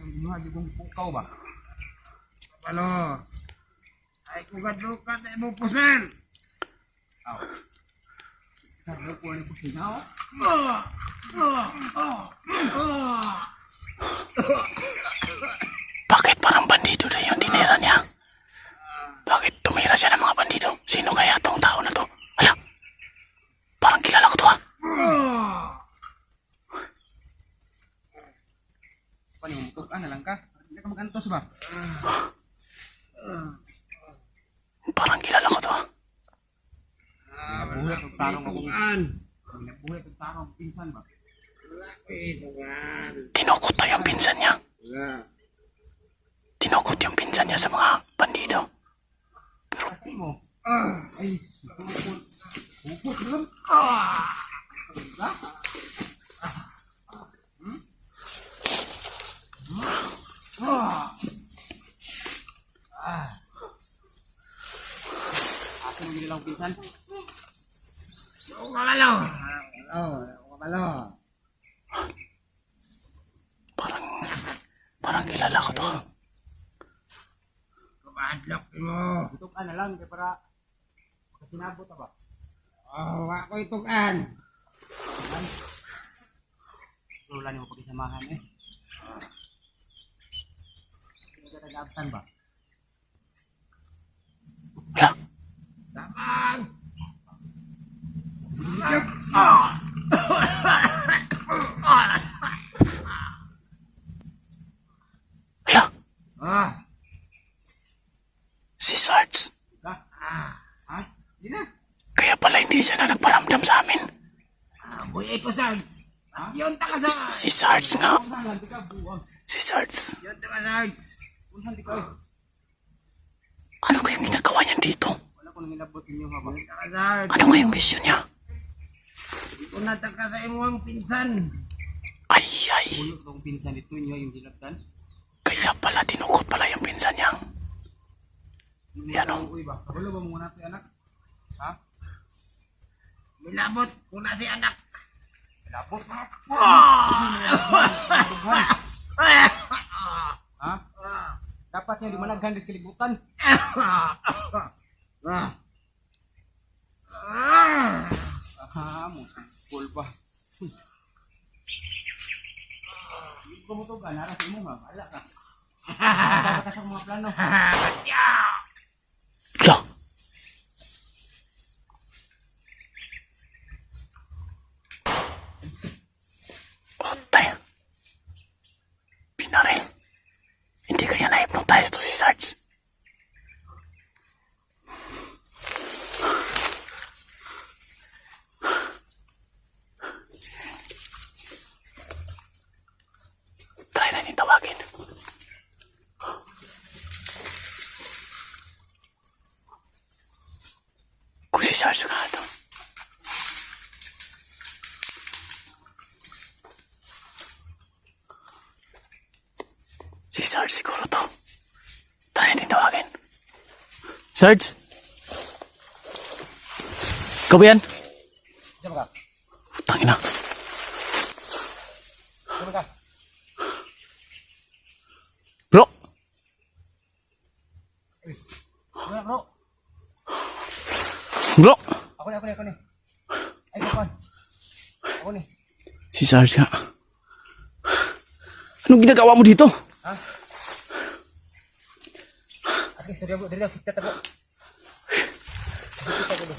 Inuhag yung pukaw ba? Ano? Ay kugad-lukad na imong pusan. Ano po ang pusinaw? Bakit parang bandido na yung tinira niya? Bakit tumira siya ng mga bandido? Sino kaya tong tao na to? Hala, parang kilala ko to ha. Panimutok na lang ka. Hindi ka mag-antos ba? Parang kilala ko to ha. Nabuhat ang tarong ako. An. Nabuhat ang tarong pinsan ba? Tinukot pa yung pinsan niya. Tinukot yung pinsan niya sa mga bandido. Kasi mo. Ay, hukot lang. Asan mo nilang pinsan? Parang kilala ko to. Kumadlok mo. Butok ka na lang, kaya para makasinabot ba? Oh, ako itugan. Wala niyo pag-isamahan eh. Nalabtan ba? Hala. Hala. Si Sarge. Di na. Kaya pala hindi siya na nagparamdam sa amin. Buhay ko, Sarge. Yun ta ka, Sarge. Si Sarge nga. Si Sarge. Yun ta ka, Sarge. Ano kayong ginagawa niyan dito? Wala ko nang inabot ninyo ha ba? Yun ta ka, Sarge. Ano kayong mission niya? Kung nataka sa imong pinsan. Ay. Ulot kong pinsan dito niyo yung dilabtan. Kaya pala tinukot pala yung pinsan niya. Yan o. Uy ba? Kabalo ba muna ito anak? Ha? Milabot kung na si anak. Labot na. Ha? Dapat siya di managhan sa kalibutan. Mo. Cool pa. Hindi ko mo to ba? Nara sa imo nga. Wala ka. Dapat ka sa mga plano. Hala. Otay. Pinaril. Hindi kaya na-hypnotize to si Sarge. Try natin tawagin. Kung si Sarge nga ito. Si Sarge siguro to. Try natin tawagin. Sarge? Ikaw ba yan? Diyan ka. Tangina. Diyan ka. Bro! Wala bro. Bro! Ako ni. Ay, kapan. Ako ni. Si Sarge nga. Anong ginagawa mo dito? Asik, studio bro. Dari lang, sikta bro. Sikta ko bro.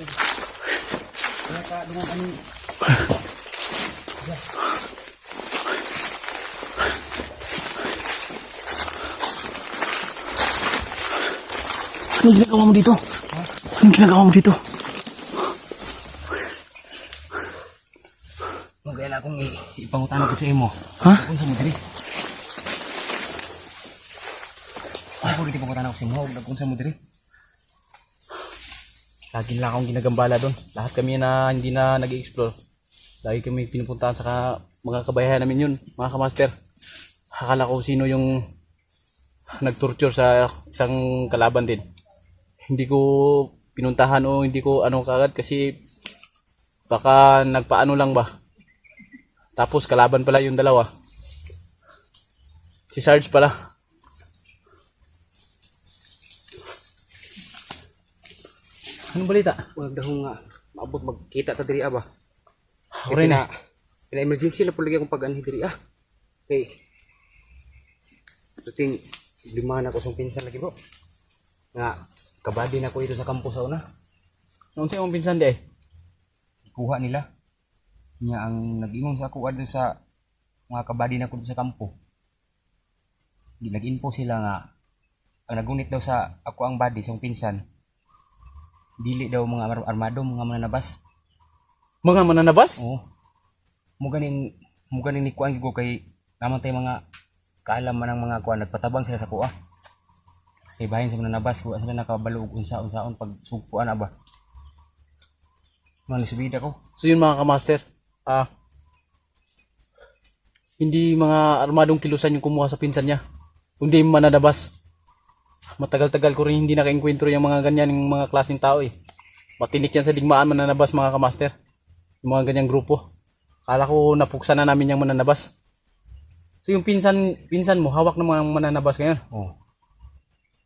Dengan kami. Yes. Anong ginagawa mo dito? Anong ginagawa mo dito? Magkaya akong ipangutanong ko sa imo. Ha? Kung sa mo diri. Ako dito pangutanong ko sa imo. Kung sa mo diri. Lagi lang akong ginagambala doon. Lahat kami na hindi na nag-explore. Lagi kami pinupuntahan sa mga kabayahan namin yun, mga kamaster. Akala ko sino yung nag-torture sa isang kalaban din. Hindi ko pinuntahan o hindi ko ano kagad kasi baka nagpaano lang ba. Tapos kalaban pala yung dalawa. Si Sarge pala. Anong balita? Wag dahong nga maabot magkita ta diri ba. Ore na. Pina emergency na pulagi akong pag-anhi diri Okay. Tuting lima na ko song pinsan lagi bro. Nga kabady na ko ito sa kampo sa una. Noon siya mong pinsan di eh. Kuha nila. Niya ang nag-ingon sa ako adto sa mga kabady na ko sa kampo. Nag-info sila nga ang nagunit daw sa ako ang body sa pinsan. Dili daw mga armado, mga mananabas. Mga mananabas? Oo. Mo ganin ni kuan ko kay naman tay mga kaalam man ng mga kuan nagpatabang sila sa kuha. Kay bahin sa mananabas kuha sila nakabalo og unsa-unsaon pag sugpuan ba. Manisubida ko. So yun mga kamaster, hindi mga armadong kilusan yung kumuha sa pinsan niya, kundi mananabas. Matagal-tagal ko rin hindi naka-enkwentro yung mga ganyan, yung mga klaseng tao eh. Matinik yan sa digmaan mananabas mga kamaster. Yung mga ganyang grupo. Kala ko napuksan na namin yung mananabas. So yung pinsan mo, hawak ng mga mananabas ngayon. Oh.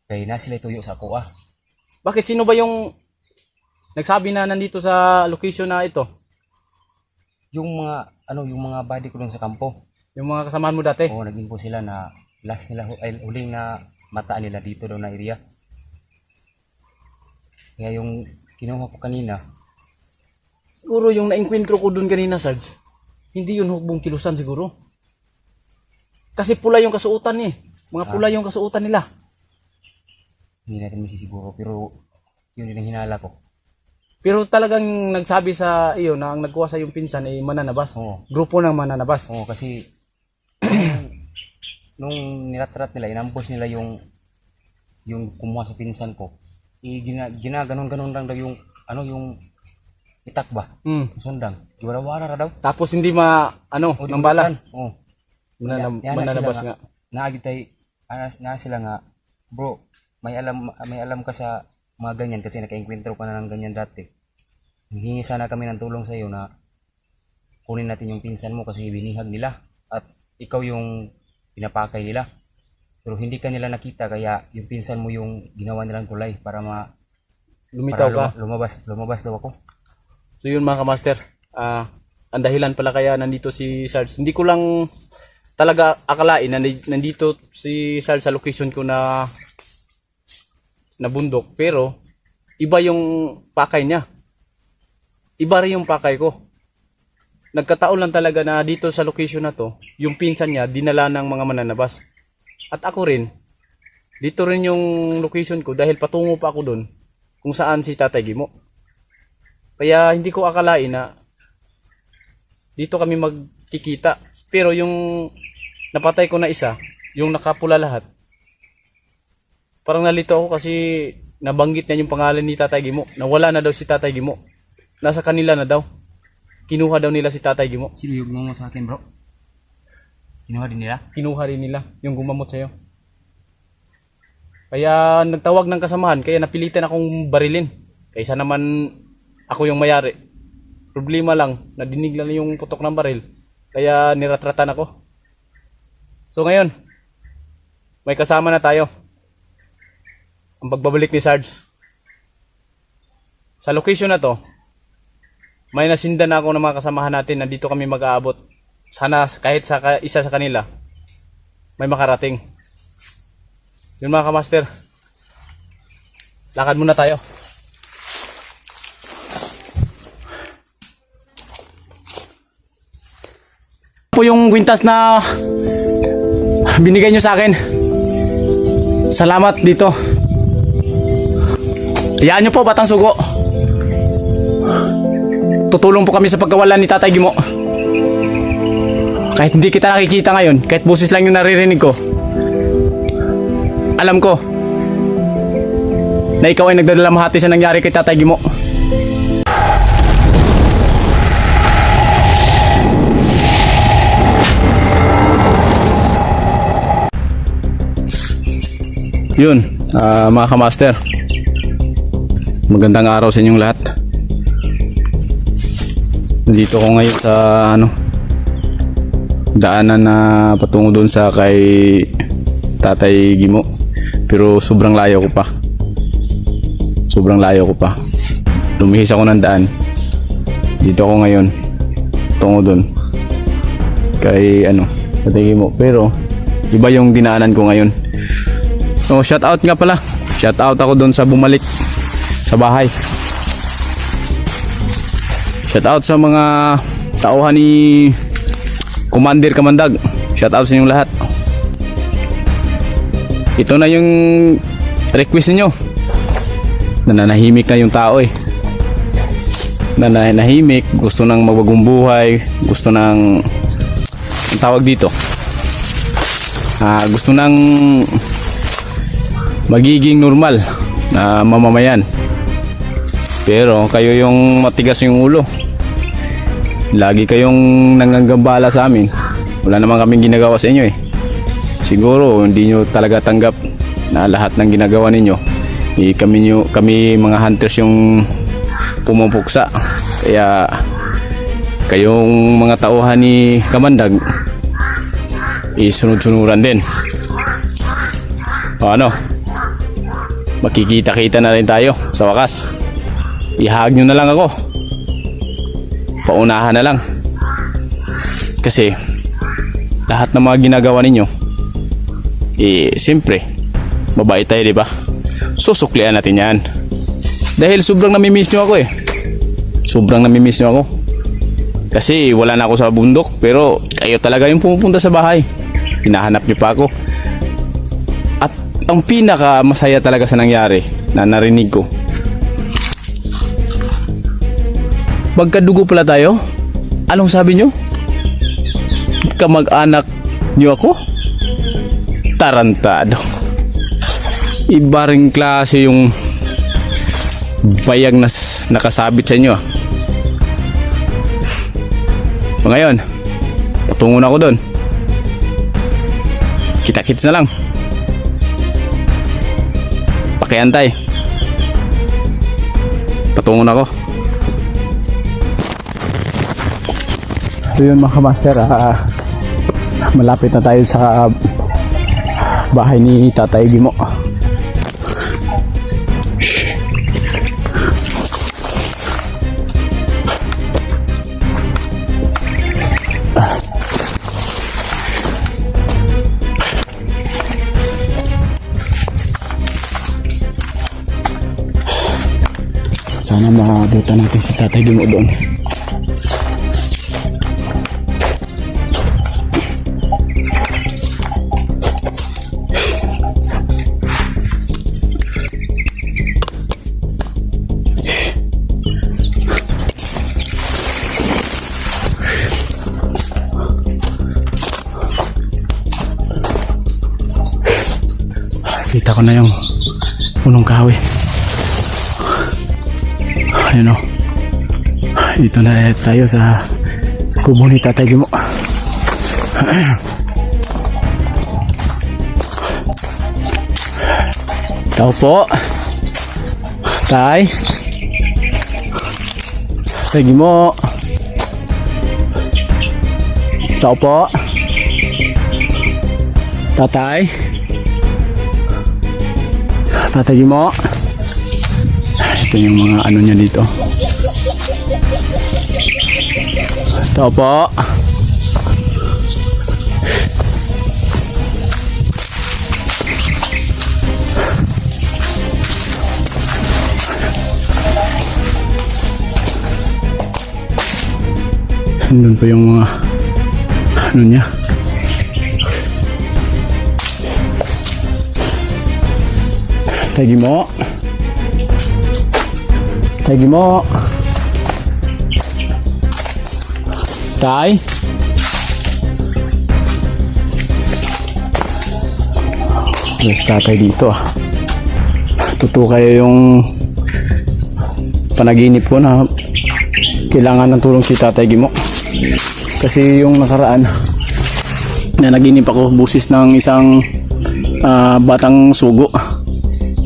Kay na sila tuyo sa kuha. Bakit sino ba yung nagsabi na nandito sa location na ito? Yung mga body ko doon sa kampo. Yung mga kasamahan mo dati? Oo, nag-info sila na last nila ay huling na mataan nila dito daw na area. Kaya yung kinuha ko kanina, Siguro yung na-enkwentro ko dun kanina, Sarge, hindi yun hukbong kilusan siguro. Kasi pula yung kasuotan eh. Mga pula yung kasuotan nila. hindi natin masisiguro, pero yun din ang hinala ko. Pero talagang nagsabi sa iyo na ang nagkuha sa yung pinsan ay mananabas. Oo. Grupo ng mananabas. Oo, kasi nung niratrat nila, inambos nila yung kumuha sa pinsan ko. Ginaganon-ganon lang daw yung itak ba? Sundang. Wara-wara daw. Tapos hindi ng bala. Oo. Mananabas nga. Naagitay na sila nga, bro, may alam ka sa mga ganyan kasi naka-enkwentro ka na ng ganyan dati. Hingi sana kami ng tulong sa iyo na kunin natin yung pinsan mo kasi binihag nila at ikaw yung pinapakay nila. Pero hindi ka nila nakita kaya yung pinsan mo yung ginawa nilang kulay para Lumitaw ka. lumabas daw ako. So yun mga kamaster, ang dahilan pala kaya nandito si Sarge. Hindi ko lang talaga akalain na nandito si Sarge sa location ko na bundok. Pero iba yung pakay niya. Iba rin yung pakay ko. Nagkataon lang talaga na dito sa location na to, yung pinsan niya dinala ng mga mananabas. At ako rin, dito rin yung location ko dahil patungo pa ako doon kung saan si Tatay Gimo. Kaya hindi ko akalain na dito kami magkikita. Pero yung napatay ko na isa, yung nakapula lahat, parang nalito ako kasi nabanggit niya yung pangalan ni Tatay Gimo. Nawala na daw si Tatay Gimo. Nasa kanila na daw. Kinuha daw nila si Tatay Gimo. Sino yung gumawa sa akin, bro? Kinuha din nila? Kinuha rin nila yung gumamot sa'yo. Kaya nagtawag ng kasamahan, kaya napilitan akong barilin. Kaysa naman ako yung mayari. Problema lang, nadinig lang yung putok ng baril. Kaya niratratan ako. So ngayon, may kasama na tayo. Ang pagbabalik ni Sarge. Sa location na to, may nasindan na ako ng mga kasamahan natin na dito kami mag-aabot. Sana kahit sa isa sa kanila, may makarating. Yun mga kamaster, lakad muna tayo. Po yung kwintas na binigay nyo sa akin. Salamat dito. Hayaan nyo po, Batang Sugo. Tutulong po kami sa pagkawalan ni Tatay Gimo. Kahit hindi kita nakikita ngayon, kahit boses lang yung naririnig ko, alam ko na ikaw ay nagdadalamhati sa nangyari kay Tatay Gimo. Yun, mga kamaster, magandang araw sa inyong lahat. Dito ko ngayon sa daanan na patungo doon sa kay Tatay Gimo. Pero sobrang layo ko pa. Lumihis ako ng daan. Dito ako ngayon tungo doon kay Tatay Gimo. Pero iba yung dinaanan ko ngayon. So shout out nga pala. Shout out ako doon sa bumalik sa bahay. Shout out sa mga tauhan ni Commander Kamandag. Shout out sa inyong lahat. Ito na yung request niyo. Nananahimik na yung tao eh. Nananahimik, gusto nang magbagong buhay, gusto nang ang tawag dito. Gusto nang magiging normal na mamamayan. Pero kayo yung matigas yung ulo. Lagi kayong nanganggambala sa amin. Wala naman kaming ginagawa sa inyo eh. Siguro hindi nyo talaga tanggap na lahat ng ginagawa ninyo. Kami mga hunters yung pumupuksa. Kaya kayong mga tauhan ni Kamandag isunod-sunuran din. O makikita-kita na rin tayo sa wakas. Ihag nyo na lang ako. Paunahan na lang. Kasi lahat ng mga ginagawa ninyo siyempre Mabait tayo, di ba? Susuklian natin yan. Dahil sobrang namimiss nyo ako eh. Sobrang namimiss nyo ako. Kasi wala na ako sa bundok, pero kayo talaga yung pumupunta sa bahay. Hinahanap nyo pa ako. At ang pinaka masaya talaga sa nangyari na narinig ko, magkadugo pala tayo? Anong sabi nyo? Kamag-anak nyo ako? Tarantado. Iba ring klase yung bayag na nakasabit sa inyo. Ngayon, patungo na ako doon. Kita-kits na lang. Pakiantay. Patungo na ako. So yun mga kamaster, malapit na tayo sa bahay ni Tatay Gimo. Sana makabutan natin si Tatay Gimo doon. Kita ko na yung punong kahoy. Ayun o. Dito na tayo sa kubo ni Tatay Gimo. Tao po. Tay. Tatay Gimo. Tao po. Tatay. Tatay Gimo. Ito yung mga ano niya dito. Ito po. Nandun po yung mga ano niya. Tatay Gimo. Tatay Gimo. Tay. Yes, tatay dito ah. Totoo kayo yung panaginip ko na kailangan ng tulong si Tatay Gimo. Kasi yung nakaraan na naginip ako busis ng isang batang sugo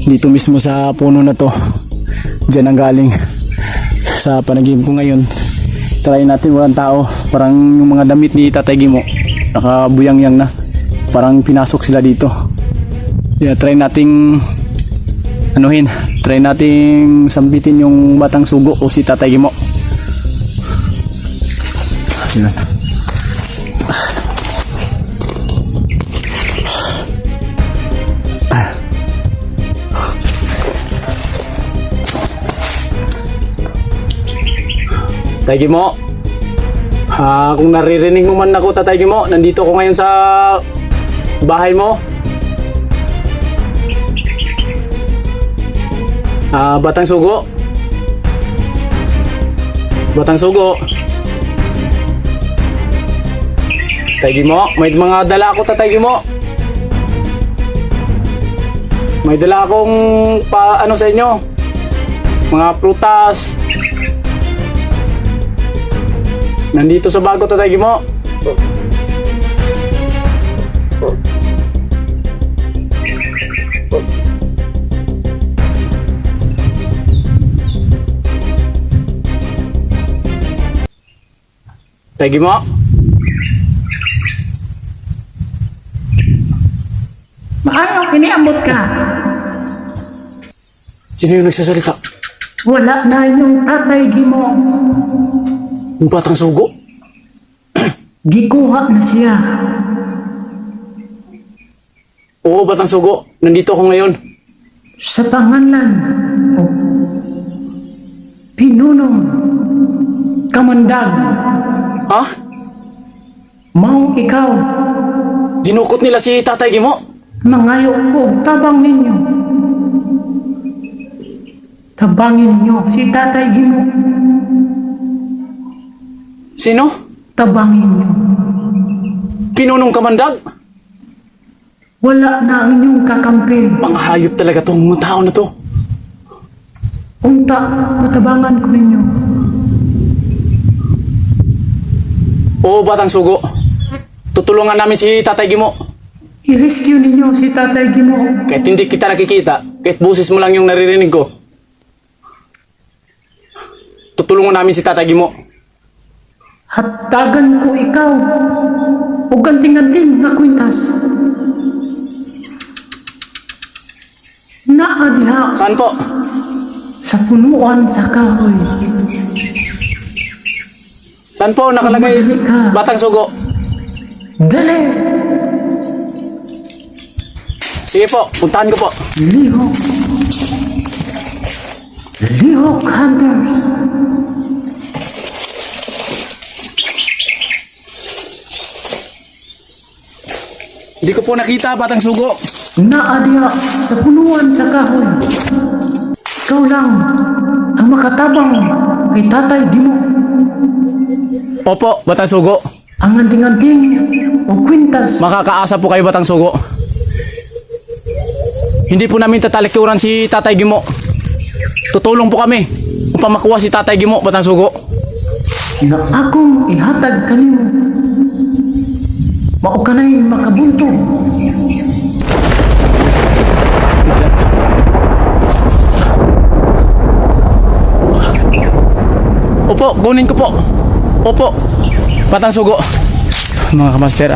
dito mismo sa puno na to. Diyan ang galing sa panaginip ko ngayon. Try natin, walang tao. Parang yung mga damit ni Tatay Gimo nakabuyang-yang na. Parang pinasok sila dito. Yeah, try nating anuhin. Try nating sambitin yung batang sugo o si Tatay Gimo. Yan. Tatay Gimo, kung naririnig mo man ako, Tatay Gimo, nandito ko ngayon sa bahay mo. Batang sugo. Batang sugo. Tatay Gimo, may mga dala ako, Tatay Gimo. May dala akong ano sa inyo. Mga prutas. Nandito sa bago, Tatay Gimo. Tatay Gimo. Maano, kiniambot ka? Sino yung nagsasalita? Wala na yung Tatay Gimo. Yung batang sugo? Gikuha na siya. Oo, Batang Sugo. Nandito ako ngayon. Sa pangalan o pinunong kamandag, Ha? mao ikaw, Dinukot nila si Tatay Gimo? mangayo ko tabang ninyo. Tabangin ninyo si Tatay Gimo. Sino? Tabangin ninyo. Pinunong Kamandag? Wala na ang inyong kakampi. Mga hayop talaga tong mga tao na to. Unta, matabangan ko ninyo. Oo, Batang Sugo. Tutulungan namin si Tatay Gimo. I-rescue ninyo si Tatay Gimo. Kahit hindi kita nakikita, kahit busis mo lang yung naririnig ko. Tutulungan namin si Tatay Gimo. Hatagan ko ikaw o ganting-ganting na kwintas. Naa diha Saan po? sa punuan sa kahoy. Saan po nakalagay Madali ka. Batang Sugo? Dali! Sige po, puntahan ko po. Lihok. Lihok Hunters. Hindi ko po nakita, Batang Sugo. Naa diha sa punuan sa kahoy. Ikaw lang ang makatabang kay Tatay Gimo. Opo, Batang Sugo. Ang anting-anting o kwintas. Makakaasa po kayo, Batang Sugo. Hindi po namin tatalikuran si Tatay Gimo. Tutulong po kami upang makuha si Tatay Gimo, Batang Sugo. Na akong ihatag kanimo. Mao kanay makabuntog. Opo, kunin ko po. Opo, Batang Sugo. Mga kamaster,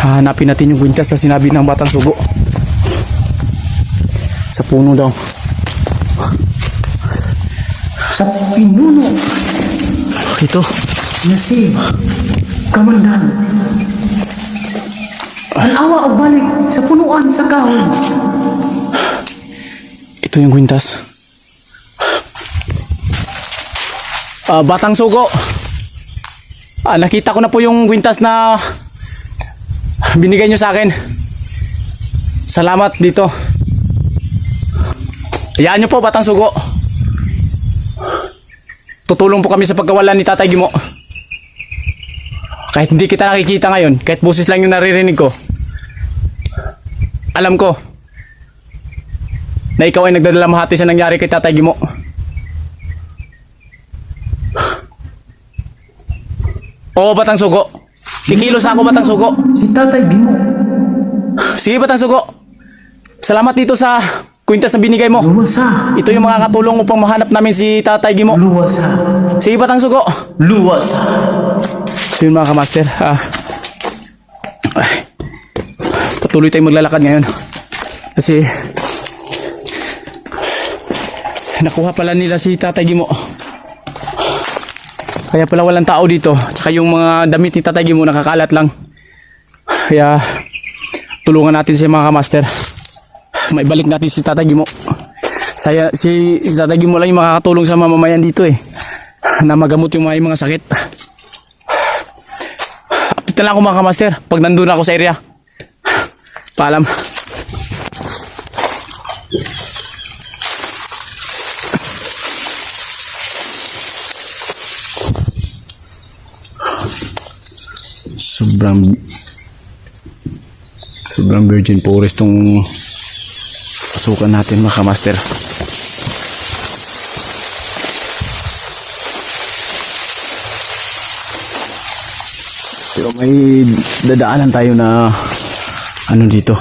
hanapin natin yung kwintas na sinabi ng Batang Sugo. Sa puno daw. Sa pinuno Ito. na si Kamandan. Ang awa o balik sa punuan sa kahoy. Ito yung kwintas. Batang Sugo. Nakita ko na po yung kwintas na binigay nyo sa akin. Salamat dito. Hayaan nyo po, Batang Sugo. Tutulong po kami sa pagkawalan ni Tatay Gimo. Kahit hindi kita nakikita ngayon, kahit busis lang yung naririnig ko, alam ko na ikaw ay nagdadalamhati sa nangyari kay Tatay Gimo. Oo, Batang Sugo. Kikilos ako, Batang Sugo. Si Tatay Gimo. Sige, Batang Sugo. Salamat dito sa kwintas na binigay mo. Luwasa. Ito yung makakatulong upang mahanap namin si Tatay Gimo. Luwasa. Sige, Batang Sugo. Luwasa. So yun, mga kamaster. Patuloy tayong maglalakad ngayon. Kasi nakuha pala nila si Tatay Gimo. Kaya pala walang tao dito. Tsaka yung mga damit ni Tatay Gimo nakakalat lang. Kaya tulungan natin si mga kamaster. Maibalik natin si Tatay Gimo. Si Tatay Gimo lang yung makakatulong sa mamamayan dito na magamot yung mga sakit. Update na lang ako, mga kamaster, pag nandun ako sa area. Paalam. Sobrang virgin forest tong pasukan natin, mga kamaster. Pero may dadaanan tayo na ano dito.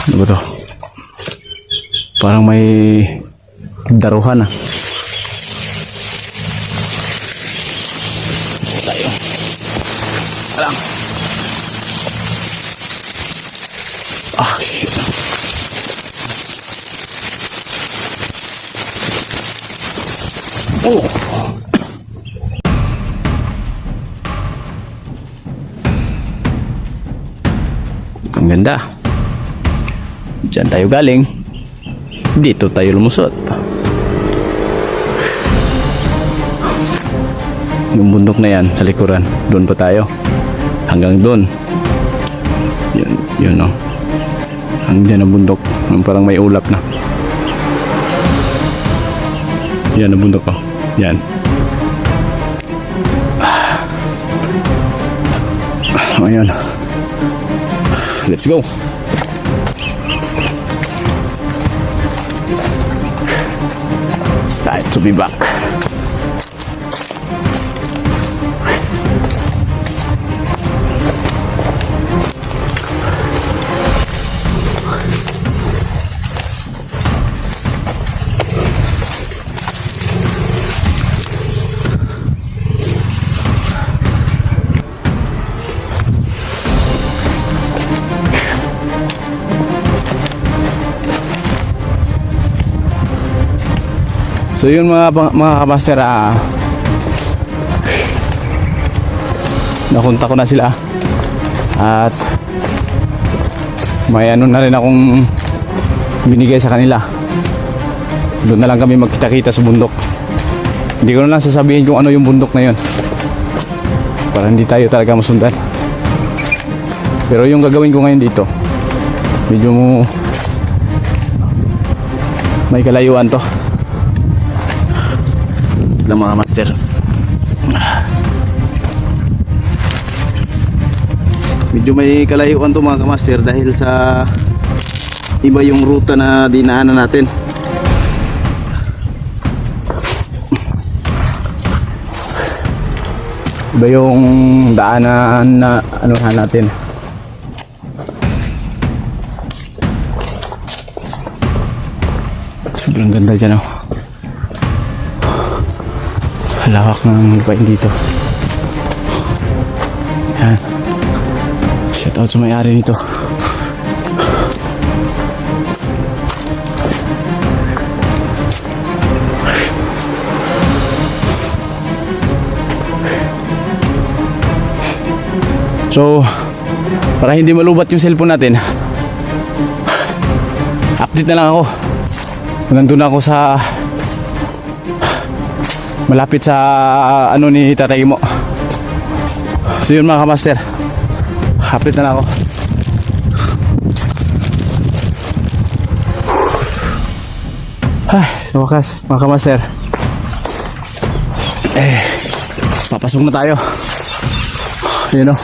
Ano ba to? Parang may daruhan ah. Tayo. Alang. Shit. Oh! Ang ganda. Diyan tayo galing. Dito tayo lumusot. Yung bundok na yan sa likuran, doon pa tayo. Hanggang doon. Yun no. Hanggang ang bundok. Yung parang may ulap na. Yan ang bundok ko. Yan. Ayun. Let's go. It's time to be back. So yun mga kamaster, nakunta ko na sila at may ano na rin akong binigay sa kanila. Doon na lang kami magkita-kita sa bundok. Hindi ko na lang sasabihin kung ano yung bundok na yun para hindi tayo talaga masundan. Pero yung gagawin ko ngayon dito, medyo may kalayuan to lang mga master. Medyo may kalayuan to mga master dahil sa iba yung ruta na dinaanan natin. Iba yung daanan na anuhan natin. Sobrang ganda dyan, oh. Lawak ng lupain dito. Yan. Shout out sa may-ari nito. So, para hindi malubat yung cellphone natin, update na lang ako. Nandun ako sa malapit sa ano ni Tatay mo. So yun mga kamaster, update na lang ako. Ay, sa wakas mga kamaster, papasok na tayo. Yun o.